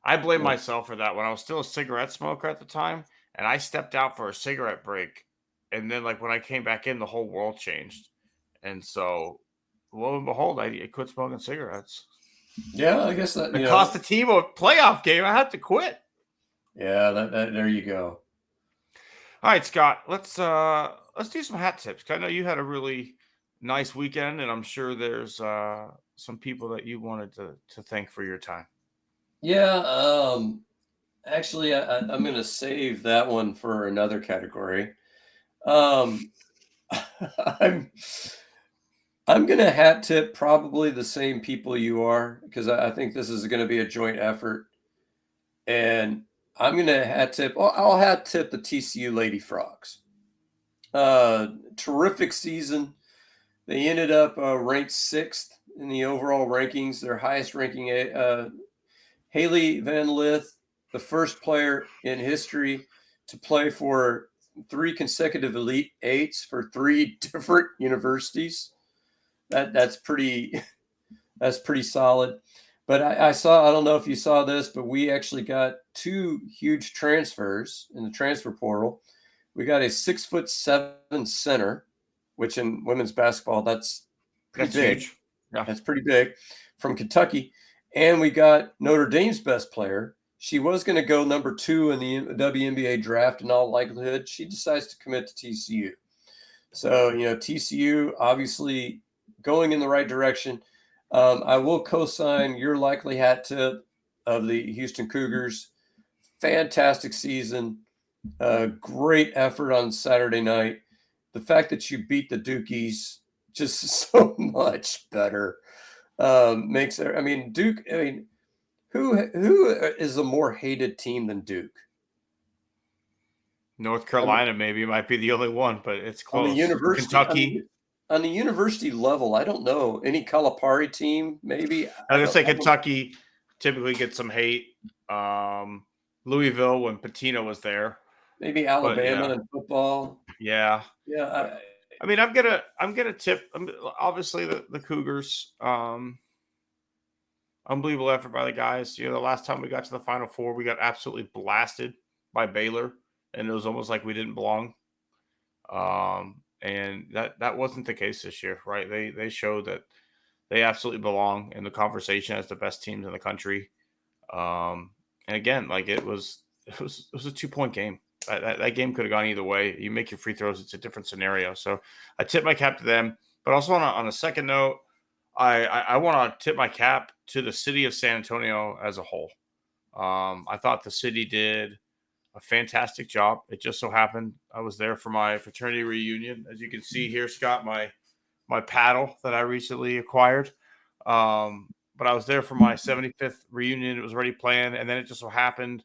I blame myself for that when I was still a cigarette smoker at the time, and I stepped out for a cigarette break. And then, like, when I came back in, the whole world changed. And so, lo and behold, I quit smoking cigarettes. Yeah, I guess that it cost the team a playoff game. I had to quit. Yeah, that there you go. All right, Scott, let's do some hat tips. I know you had a really nice weekend, and I'm sure there's some people that you wanted to thank for your time. Yeah, actually, I'm going to save that one for another category. I'm going to hat tip probably the same people you are because I think this is going to be a joint effort. And I'm going to hat tip. I'll hat tip the TCU Lady Frogs. Terrific season. They ended up ranked 6th in the overall rankings. Their highest ranking, Haley Van Lith, the first player in history to play for 3 consecutive Elite Eights for 3 different universities. That's pretty solid. But I don't know if you saw this, but we actually got 2 huge transfers in the transfer portal. We got a 6'7" center, which in women's basketball, that's big. Huge. Yeah. That's pretty big, from Kentucky. And we got Notre Dame's best player. She was going to go number 2 in the WNBA draft in all likelihood. She decides to commit to TCU. So, TCU obviously going in the right direction. I will co-sign your likely hat tip of the Houston Cougars. Fantastic season. Great effort on Saturday night. The fact that you beat the Dukies just so much better makes it. I mean, Duke. I mean, who is a more hated team than Duke? North Carolina maybe might be the only one, but it's close. On the university, Kentucky. On the university level, I don't know. Any Calipari team, maybe? I was going to say Kentucky typically gets some hate. Louisville when Pitino was there. Maybe Alabama in football. Yeah. Yeah. I mean, I'm gonna tip obviously the Cougars. Unbelievable effort by the guys. The last time we got to the Final Four, we got absolutely blasted by Baylor, and it was almost like we didn't belong. And that wasn't the case this year, right? They showed that they absolutely belong in the conversation as the best teams in the country. And again, like it was a 2-point game. That game could have gone either way. You make your free throws, it's a different scenario. So I tip my cap to them. But also on a second note, I want to tip my cap to the city of San Antonio as a whole. I thought the city did a fantastic job. It just so happened I was there for my fraternity reunion. As you can see here, Scott, my paddle that I recently acquired. But I was there for my 75th reunion. It was already planned. And then it just so happened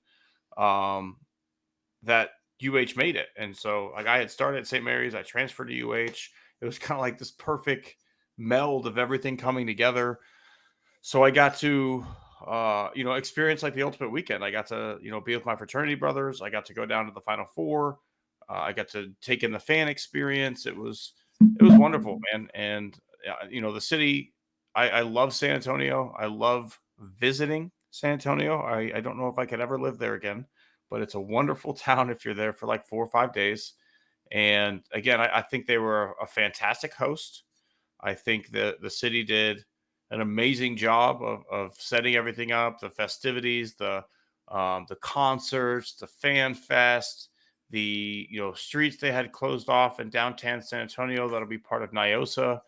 that UH made it. And so like I had started at St. Mary's, I transferred to UH. It was kind of like this perfect meld of everything coming together. So I got to, experience like the ultimate weekend. I got to, be with my fraternity brothers. I got to go down to the Final Four. I got to take in the fan experience. It was wonderful, man. And the city. I love San Antonio. I love visiting San Antonio. I don't know if I could ever live there again, but it's a wonderful town if you're there for like 4 or 5 days. And again, I think they were a fantastic host. I think the city did an amazing job of setting everything up, the festivities, the concerts, the fan fest, the streets they had closed off in downtown San Antonio that'll be part of NIOSA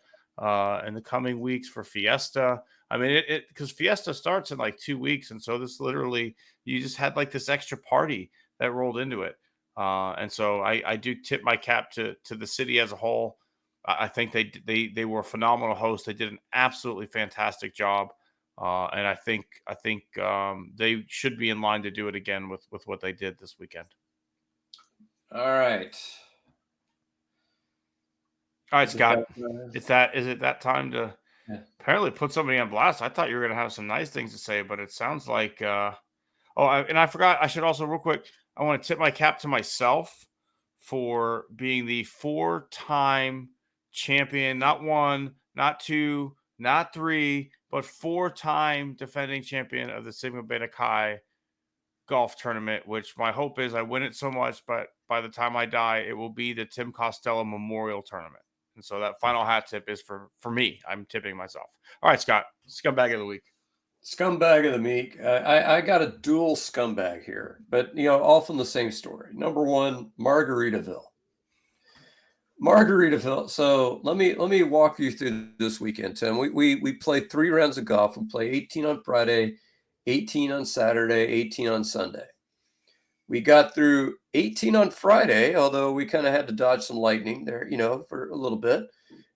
in the coming weeks for Fiesta. I mean, it because Fiesta starts in like 2 weeks, and so this literally you just had like this extra party that rolled into it. And so I do tip my cap to the city as a whole. I think they were a phenomenal host. They did an absolutely fantastic job, and I think they should be in line to do it again with what they did this weekend. All right. All right, Scott. Is it that time to apparently put somebody on blast? I thought you were going to have some nice things to say, but it sounds like. I forgot. I should also real quick. I want to tip my cap to myself for being the 4-time champion, not 1, not 2, not 3, but 4-time defending champion of the Sigma Beta Chi golf tournament, which my hope is I win it so much, but by the time I die, it will be the Tim Costello Memorial Tournament. And so that final hat tip is for me. I'm tipping myself. All right, Scott, scumbag of the week. Scumbag of the week. I got a dual scumbag here, but all from the same story. Number one, Margaritaville. So let me walk you through this weekend, Tim. We played 3 rounds of golf. We play 18 on Friday, 18 on Saturday, 18 on Sunday. We got through 18 on Friday, although we kind of had to dodge some lightning there, for a little bit.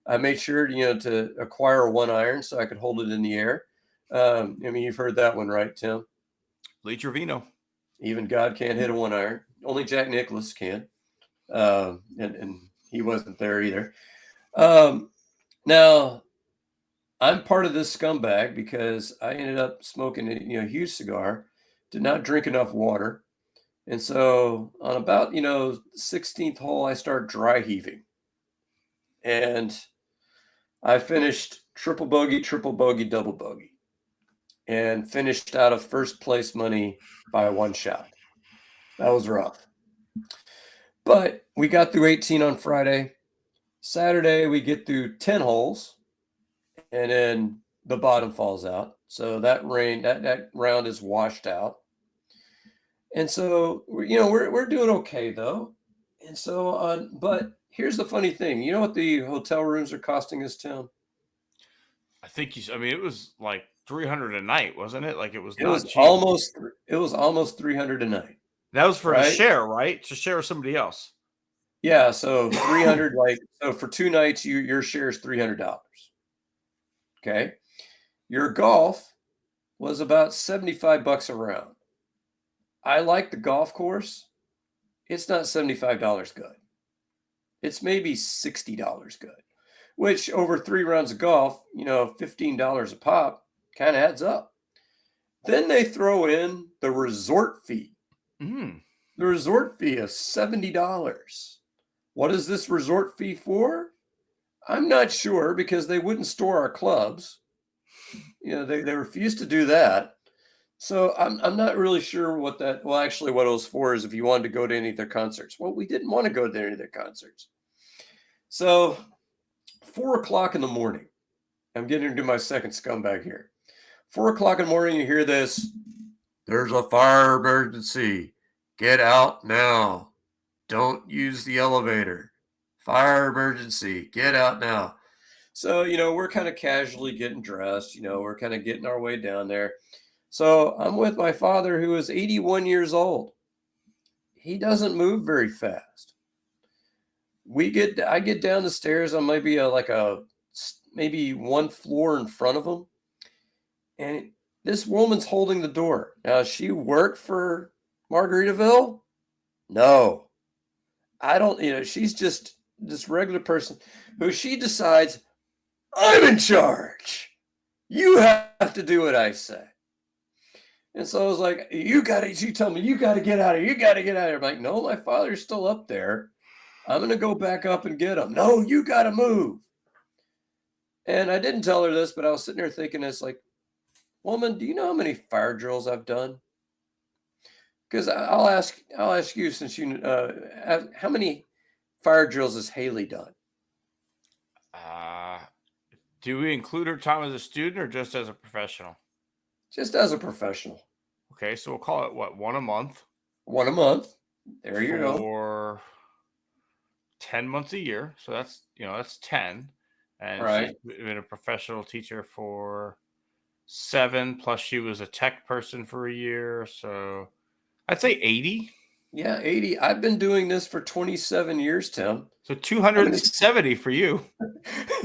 I made sure, to acquire a 1-iron so I could hold it in the air. You've heard that one, right, Tim? Lee Trevino. Even God can't hit a 1-iron. Only Jack Nicklaus can. And he wasn't there either. Now, I'm part of this scumbag because I ended up smoking a huge cigar, did not drink enough water. And so on about, 16th hole, I start dry heaving. And I finished triple bogey, double bogey. And finished out of first place money by 1 shot. That was rough. But we got through 18 on Friday. Saturday, we get through 10 holes. And then the bottom falls out. So that round is washed out. And so, we're doing okay, though. And so, but here's the funny thing. You know what the hotel rooms are costing us, Tim? I think it was like $300 a night, wasn't it? Like it was cheap. It was almost $300 a night. That was for a share, right? To share with somebody else. Yeah, so 300 so for 2 nights your share is $300. Okay? Your golf was about $75 a round. I like the golf course. It's not $75 good. It's maybe $60 good, which over 3 rounds of golf, $15 a pop kind of adds up. Then they throw in the resort fee. Mm. The resort fee is $70. What is this resort fee for? I'm not sure because they wouldn't store our clubs. They refused to do that. So I'm not really sure what that. Well, actually, what it was for is if you wanted to go to any of their concerts. Well, we didn't want to go to any of their concerts. So 4 o'clock in the morning, I'm getting into my second scumbag here. 4 o'clock in the morning, you hear this. There's a fire emergency. Get out now. Don't use the elevator. Fire emergency. Get out now. So, we're kind of casually getting dressed. We're kind of getting our way down there. So I'm with my father, who is 81 years old. He doesn't move very fast. I get down the stairs. I'm maybe maybe 1 floor in front of him. And this woman's holding the door. Now, she worked for Margaritaville? No. I don't, she's just this regular person who she decides, I'm in charge. You have to do what I say. And so I was like, she told me, you got to get out of here. You got to get out of here. I'm like, no, my father's still up there. I'm going to go back up and get him. No, you got to move. And I didn't tell her this, but I was sitting there thinking, it's like, woman, do you know how many fire drills I've done? Because I'll ask you, since you, how many fire drills has Haley done? Do we include her time as a student or just as a professional? Just as a professional. Okay, so we'll call it what, one a month? One a month. There you go. For 10 months a year. So that's 10. And Right. she's been a professional teacher for 7, plus she was a tech person for a year. So I'd say 80. Yeah, 80. I've been doing this for 27 years, Tim. So 270 for you.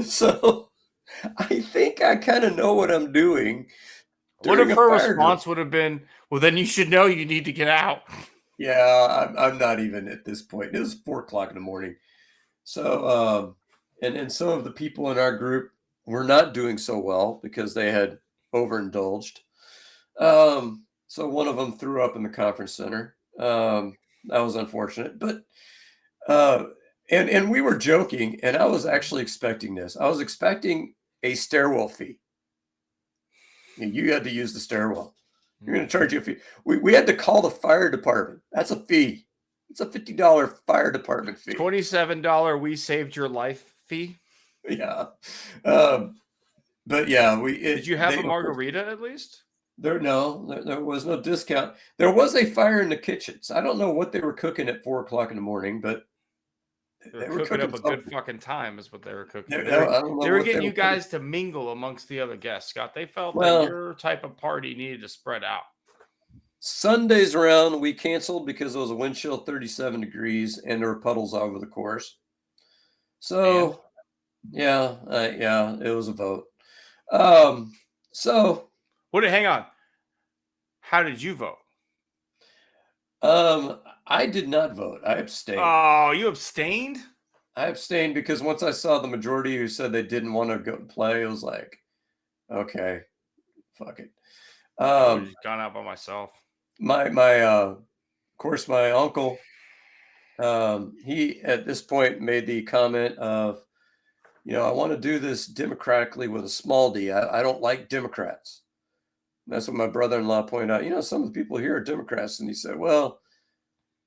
So I think I kind of know what I'm doing. What if her response would have been, well, then you should know you need to get out? Yeah, I'm not even at this point. It was 4:00 in the morning. So, and some of the people in our group were not doing so well because they had overindulged. So one of them threw up in the conference center. That was unfortunate, but and we were joking, and I was actually expecting this. I was expecting a stairwell fee. You had to use the stairwell. You're going to charge you a fee. We had to call the fire department. That's a fee. It's a $50 fire department fee. $27 we saved your life fee. Yeah. But yeah, did you have a margarita at least? There was no discount. There was a fire in the kitchens. I don't know what they were cooking at 4:00 in the morning, but they were cooking up a good fucking time is what they were cooking. I don't know they were getting you guys to mingle amongst the other guests, Scott. They felt that your type of party needed to spread out. Sundays around, we canceled because it was a wind chill 37 degrees and there were puddles all over the course. So, yeah, it was a vote. So, hang on. How did you vote? I did not vote. I abstained. Oh, you abstained? I abstained because once I saw the majority who said they didn't want to go play, it was like, okay, fuck it. I would have gone out by myself. Of course, my uncle, he at this point made the comment of, I want to do this democratically with a small d. I don't like Democrats. And that's what my brother-in-law pointed out. Some of the people here are Democrats. And he said, well,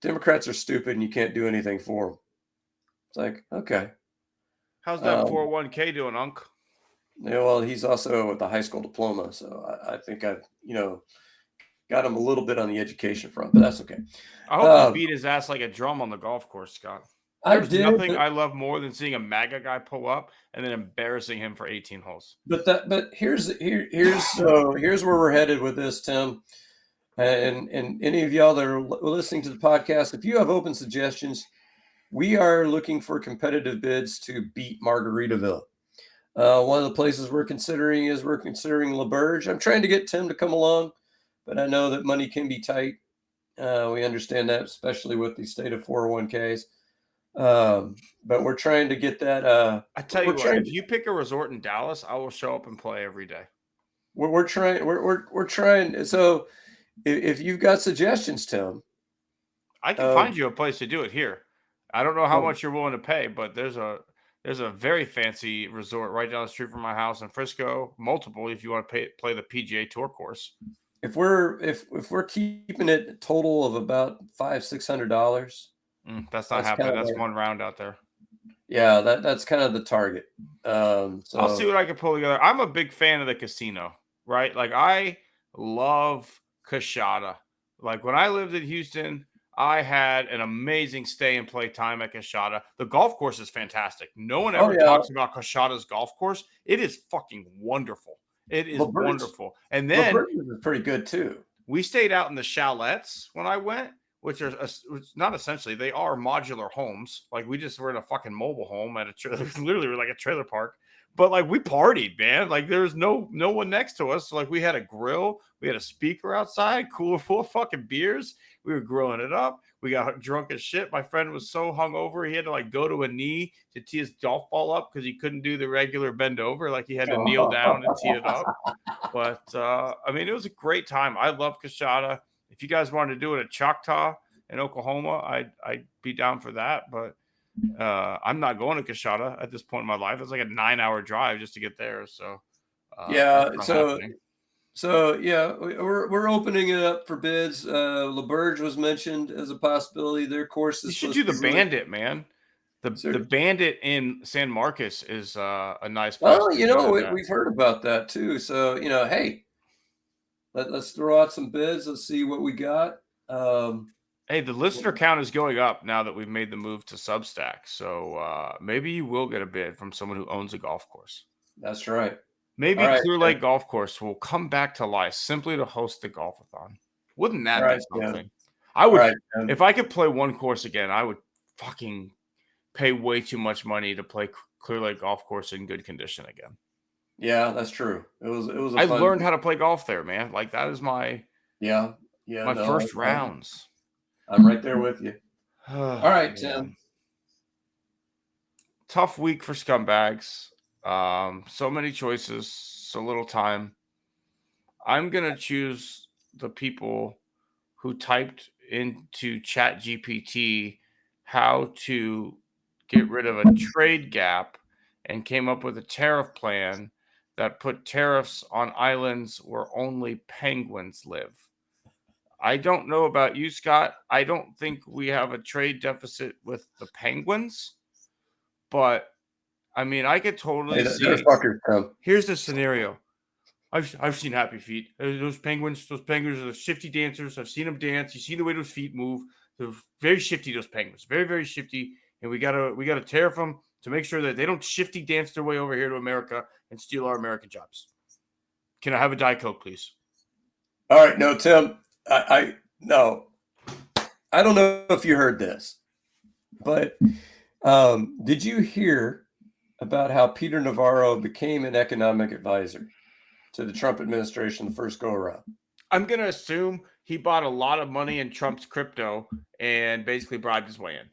Democrats are stupid and you can't do anything for them. It's like, okay. How's that 401k doing, Unc? Yeah, well, he's also with a high school diploma. So I think I've, got him a little bit on the education front, but that's okay. I hope he beat his ass like a drum on the golf course, Scott. There's nothing I love more than seeing a MAGA guy pull up and then embarrassing him for 18 holes. But here's where we're headed with this, Tim. And any of y'all that are listening to the podcast, if you have open suggestions, we are looking for competitive bids to beat Margaritaville. One of the places we're considering LaBerge. I'm trying to get Tim to come along, but I know that money can be tight. We understand that, especially with the state of 401ks. But we're trying to get that. I tell you what, if you pick a resort in Dallas, I will show up and play every day. We're trying. So if you've got suggestions, Tim, I can find you a place to do it here. I don't know how much you're willing to pay, but there's a very fancy resort right down the street from my house in Frisco. Multiple, if you want to play the PGA Tour course. If we're keeping it a total of about $500-600. That's not happening. That's one round out there. Yeah, that's kind of the target. So I'll see what I can pull together. I'm a big fan of the casino, right? Like I love Coachella. Like when I lived in Houston, I had an amazing stay and play time at Coachella. The golf course is fantastic. No one ever talks about Coachella's golf course. It is fucking wonderful. It is wonderful. And then LaBerge is pretty good too. We stayed out in the chalets when I went, which are not essentially, they are modular homes. Like we just were in a fucking mobile home at a trailer, literally we're like a trailer park. But like we partied, man. Like there was no one next to us. So like we had a grill, we had a speaker outside, cooler full of fucking beers. We were grilling it up. We got drunk as shit. My friend was so hungover he had to like go to a knee to tee his golf ball up because he couldn't do the regular bend over. Like he had to kneel down and tee it up. But I mean, it was a great time. I love Coshada. If you guys wanted to do it at Choctaw in Oklahoma, I'd be down for that. But I'm not going to Coshada at this point in my life. It's like a 9-hour drive just to get there. So yeah, so yeah, we're opening it up for bids. LaBerge was mentioned as a possibility. Their course is. You should do the Bandit, man. The Bandit in San Marcos is a nice place. Well, we've heard about that too. So hey, let's throw out some bids. Let's see what we got. Hey, the listener count is going up now that we've made the move to Substack. So maybe you will get a bid from someone who owns a golf course. That's right. Maybe Clear Lake Golf Course will come back to life simply to host the golf-a-thon. Wouldn't that be something? Yeah. I would. If I could play one course again, I would fucking pay way too much money to play Clear Lake Golf Course in good condition again. Yeah, that's true. It was. I learned how to play golf there, man. Like that is my first rounds. I'm right there with you. All right, Tim. Tough week for scumbags. So many choices, so little time. I'm going to choose the people who typed into ChatGPT how to get rid of a trade gap and came up with a tariff plan that put tariffs on islands where only penguins live. I don't know about you, Scott. I don't think we have a trade deficit with the penguins, but I mean, I could totally see. Here's the scenario. I've seen Happy Feet. Those penguins are the shifty dancers. I've seen them dance. You see the way those feet move. They're very shifty. Those penguins, very very shifty. And we gotta tariff them to make sure that they don't shifty dance their way over here to America and steal our American jobs. Can I have a Diet Coke, please? All right, no, Tim. I don't know if you heard this, but did you hear about how Peter Navarro became an economic advisor to the Trump administration the first go around? I'm going to assume he bought a lot of money in Trump's crypto and basically bribed his way in.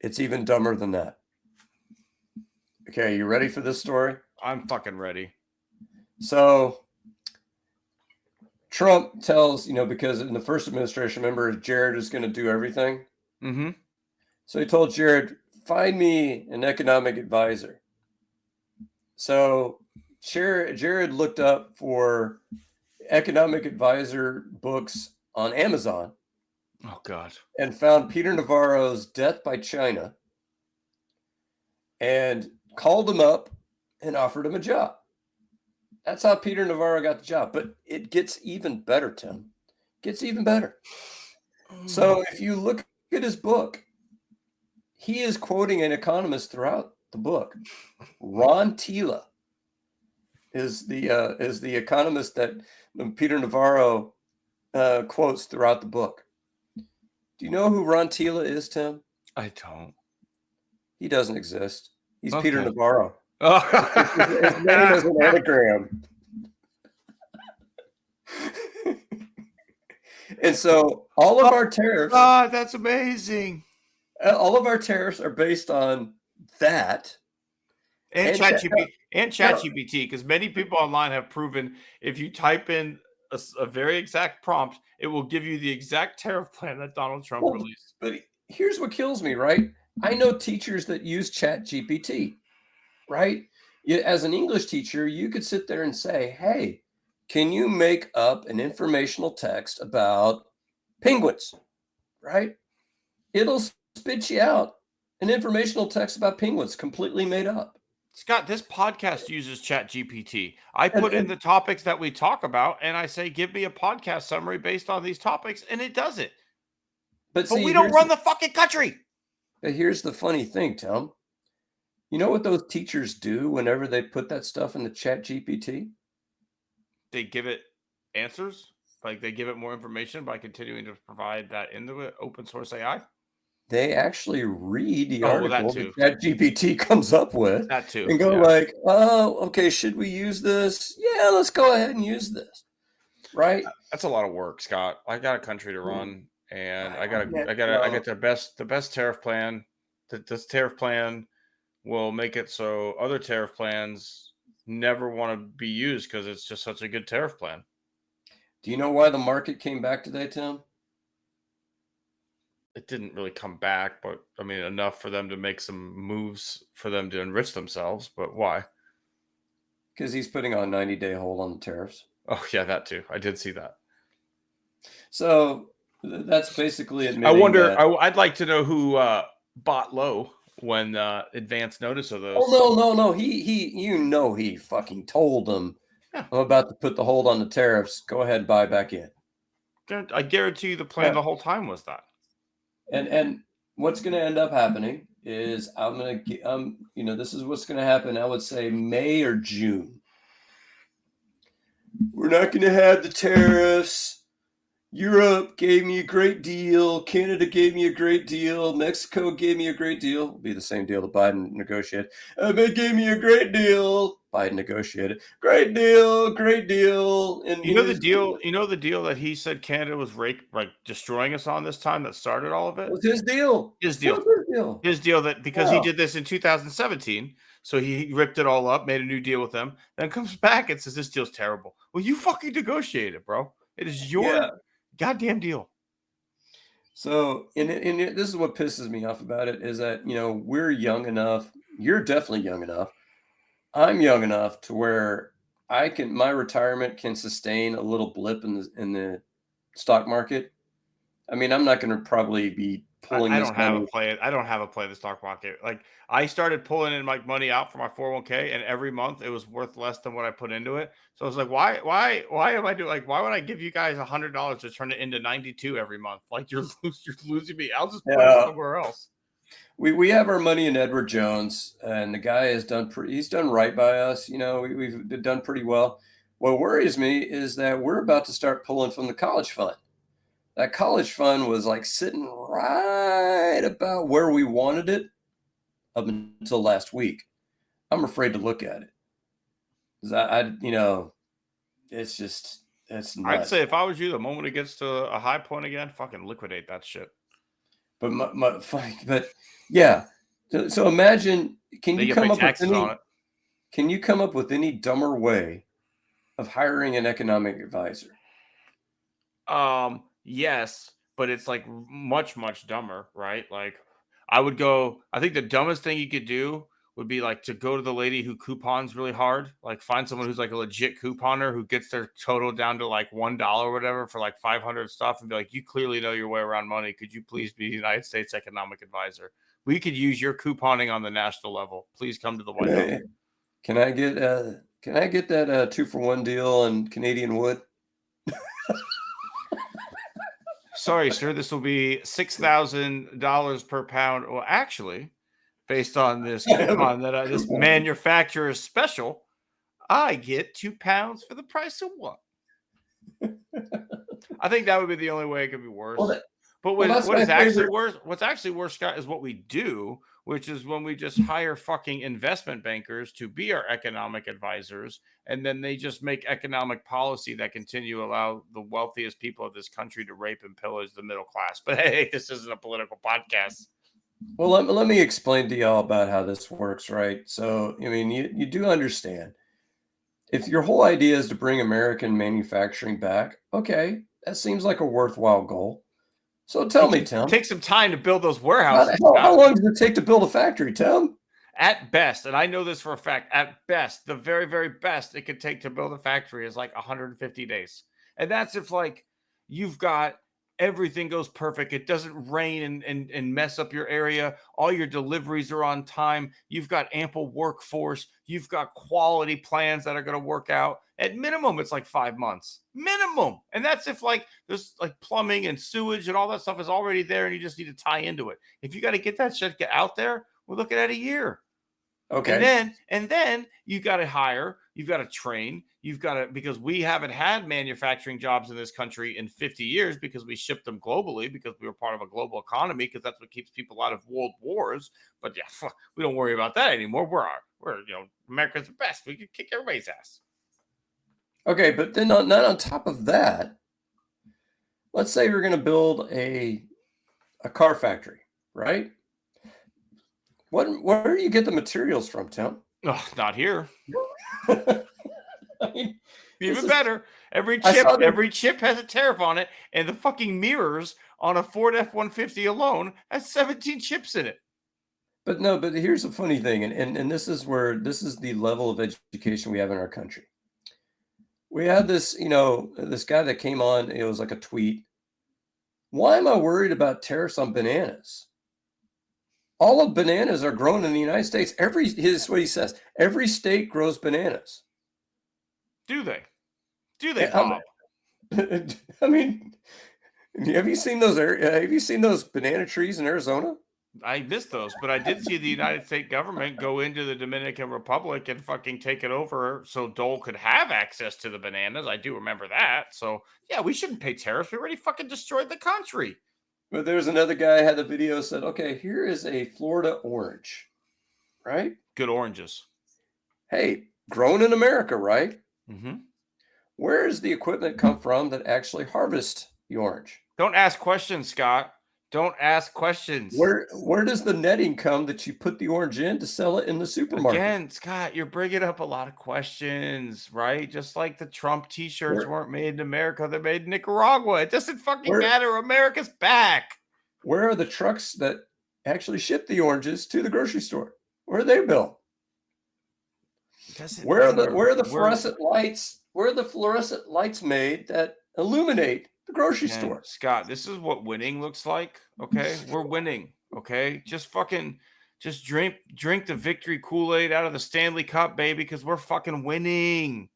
It's even dumber than that. Okay, you ready for this story? I'm fucking ready. So Trump tells, because in the first administration, remember, Jared is going to do everything. Mm-hmm. So he told Jared, find me an economic advisor. So Jared looked up for economic advisor books on Amazon. Oh, God. And found Peter Navarro's Death by China and called him up and offered him a job. That's how Peter Navarro got the job. But it gets even better, Tim. Gets even better. So if you look at his book, he is quoting an economist throughout the book. Ron Tila is the economist that Peter Navarro quotes throughout the book. Do you know who Ron Tila is, Tim? I don't. He doesn't exist. He's Peter Navarro. Oh. His name is an anagram. And so all of our tariffs. God, that's amazing. All of our tariffs are based on that. And ChatGPT, because many people online have proven if you type in a very exact prompt, it will give you the exact tariff plan that Donald Trump released. But here's what kills me, right? I know teachers that use ChatGPT, right? As an English teacher, you could sit there and say, hey, can you make up an informational text about penguins, right? It'll spit you out an informational text about penguins completely made up. Scott, this podcast uses ChatGPT. I put in the topics that we talk about, and I say, give me a podcast summary based on these topics, and it does it. But we don't run the fucking country. But here's the funny thing, Tom. You know what those teachers do whenever they put that stuff in the ChatGPT? They give it answers Like they give it more information by continuing to provide that in the open source AI? They actually read the Oh, well, that article too. that ChatGPT comes up with That too. and go Yeah. like, "Oh, okay, should we use this? Yeah, let's go ahead and use this." Right? That's a lot of work, Scott. I got a country to run, and Yeah, I well, get the best tariff plan. This tariff plan will make it so other tariff plans never want to be used because it's just such a good tariff plan. do you know why the market came back today, Tim? It didn't really come back, but I mean enough for them to make some moves for them to enrich themselves. But why? Because he's putting on a 90-day hold on the tariffs. Oh yeah, that too. I did see that. So that's basically I admitting wonder. that. I'd like to know who bought low when advance notice of Oh those. no. He fucking told them, Yeah, I'm about to put the hold on the tariffs. Go ahead and buy back in. I guarantee you the plan Yeah. the whole time was that. And what's going to end up happening is this is what's going to happen. I would say May or June. We're not going to have the tariffs. Europe gave me a great deal. Canada gave me a great deal. Mexico gave me a great deal. It'll be the same deal that Biden negotiated. They gave me a great deal. Biden negotiated. Great deal, great deal. And You know the deal. You know the deal that he said Canada was destroying us on this time that started all of That it. was his deal. His That deal. was his deal. His deal that because he Yeah. did this in 2017, so he ripped it all up, made a new deal with them, then comes back and says this deal's terrible. Well, you fucking negotiated, bro. It is your Yeah. goddamn deal. So, this is what pisses me off about it is that, we're young enough. You're definitely young enough. I'm young enough to where my retirement can sustain a little blip in the stock market. I mean, I'm not going to probably be pulling I this don't have a money. play. I don't have a play in the stock market. Like I started pulling in my money out for my 401k, and every month it was worth less than what I put into it. So I was like, why am I doing like why would I give you guys $100 to turn it into 92 every month? Like you're losing me. I'll just put it Yeah. somewhere else. We have our money in Edward Jones, and the guy has he's done right by us. We've done pretty well. What worries me is that we're about to start pulling from the college fund. That college fund was like sitting right about where we wanted it up until last week. I'm afraid to look at it. 'Cause it's I'd nuts. say if I was you, the moment it gets to a high point again, fucking liquidate that shit. But yeah. So imagine, They get pay taxes on it. can you come up with any dumber way of hiring an economic advisor? Yes, but it's like much, much dumber, right? Like I think the dumbest thing you could do would be like to go to the lady who coupons really hard, like find someone who's like a legit couponer who gets their total down to like $1 or whatever for like 500 stuff and be like, you clearly know your way around money. Could you please be the United States economic advisor? We could use your couponing on the national level. Please come to the White House. Can I get that 2-for-1 deal on Canadian wood? Sorry, sir, this will be $6,000 per pound. Well, actually, based on this coupon that this manufacturer's special, I get 2 pounds for the price of one. I think that would be the only way it could be worse. That's What my is actually favorite. worse? What's actually worse, Scott, is what we do, which is when we just hire fucking investment bankers to be our economic advisors, and then they just make economic policy that continue to allow the wealthiest people of this country to rape and pillage the middle class. But hey, this isn't a political podcast. Well, let me explain to y'all about how this works, right? So, I mean, you do understand. If your whole idea is to bring American manufacturing back, okay, that seems like a worthwhile goal. So tell me, Tim, Take some time to build those warehouses. how long does it take to build a factory, Tim? At best, and I know this for a fact, at best, the very, very best it could take to build a factory is like 150 days. And that's if like you've got everything goes perfect. It doesn't rain and mess up your area. All your deliveries are on time. You've got ample workforce. You've got quality plans that are going to work out. At minimum, it's like 5 months. Minimum. And that's if like there's like plumbing and sewage and all that stuff is already there and you just need to tie into it. If you got to get that shit out there, we're looking at a year. Okay. And then you got to hire, you've got to train, you've got to, because we haven't had manufacturing jobs in this country in 50 years because we shipped them globally because we were part of a global economy because that's what keeps people out of world wars. But yeah, we don't worry about that anymore. We're America's the best. We can kick everybody's ass. Okay, but then not on top of that, let's say we're going to build a car factory, right? Where do you get the materials from, Tim? Oh, not here. I mean, Even better. Every chip has a tariff on it, and the fucking mirrors on a Ford F-150 alone has 17 chips in it. But here's the funny thing, and this is the level of education we have in our country. We had this, this guy that came on, it was like a tweet. Why am I worried about tariffs on bananas? All of bananas are grown in the United States. Here's what he says. Every state grows bananas. Do they? Do they, Bob? I mean, have you seen those banana trees in Arizona? I missed those, but I did see the United States government go into the Dominican Republic and fucking take it over so Dole could have access to the bananas. I do remember that. So, yeah, we shouldn't pay tariffs. We already fucking destroyed the country. But there's another guy had the video said, okay, here is a Florida orange, right? Good oranges. Hey, grown in America, right? Mm-hmm. Where does the equipment come from that actually harvests the orange? Don't ask questions, Scott. Don't ask questions. Where does the netting come that you put the orange in to sell it in the supermarket? Again, Scott, you're bringing up a lot of questions, right? Just like the Trump T-shirts weren't made in America; they're made in Nicaragua. It doesn't fucking matter. America's back. Where are the trucks that actually ship the oranges to the grocery store? Where are they built? Where are the fluorescent lights? Where are the fluorescent lights made that illuminate the grocery store? Scott, this is what winning looks like. Okay, we're winning. Okay, just drink the victory Kool-Aid out of the Stanley Cup, baby, because we're fucking winning.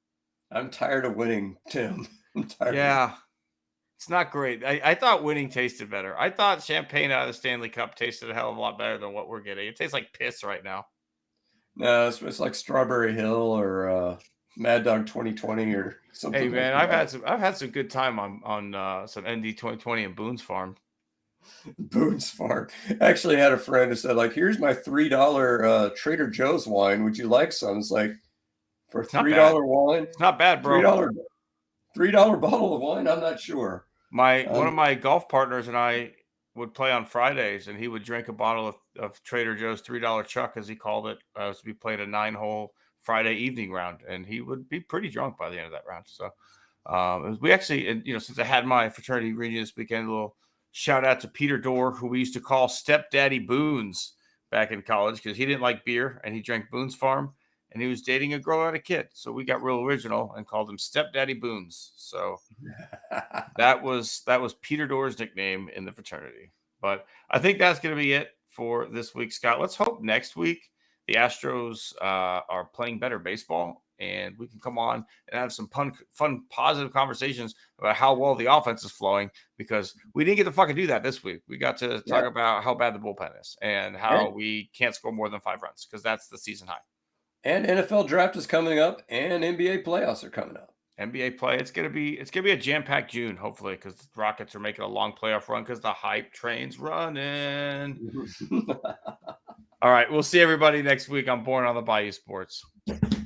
I'm tired of winning, Tim. I'm tired. Yeah, it's not great. I thought winning tasted better. I thought champagne out of the Stanley Cup tasted a hell of a lot better than what we're getting. It tastes like piss right now. No, it's like Strawberry Hill or Mad Dog 2020 or something. Hey man, I've had some good time on some ND 2020 in Boone's Farm. Boone's Farm. Actually, I had a friend who said, like, here's my $3 Trader Joe's wine. Would you like some? It's like, for $3 wine? It's not bad, bro. $3 bottle of wine? I'm not sure. One of my golf partners and I would play on Fridays, and he would drink a bottle of Trader Joe's $3 Chuck, as he called it, as we played a 9-hole Friday evening round, and he would be pretty drunk by the end of that round. So we actually, and since I had my fraternity reunion this weekend, a little shout out to Peter Dorr, who we used to call Stepdaddy Boone's back in college because he didn't like beer and he drank Boone's Farm, and he was dating a girl at a kid. So we got real original and called him Stepdaddy Boone's. So that was Peter Dorr's nickname in the fraternity. But I think that's going to be it for this week, Scott. Let's hope next week the Astros are playing better baseball, and we can come on and have some fun, positive conversations about how well the offense is flowing, because we didn't get to fucking do that this week. We got to talk about how bad the bullpen is and how we can't score more than 5 runs because that's the season high. And NFL draft is coming up, and NBA playoffs are coming up. NBA play, it's gonna be a jam-packed June, hopefully, because the Rockets are making a long playoff run because the hype train's running. All right, we'll see everybody next week on Born on the Bayou Sports.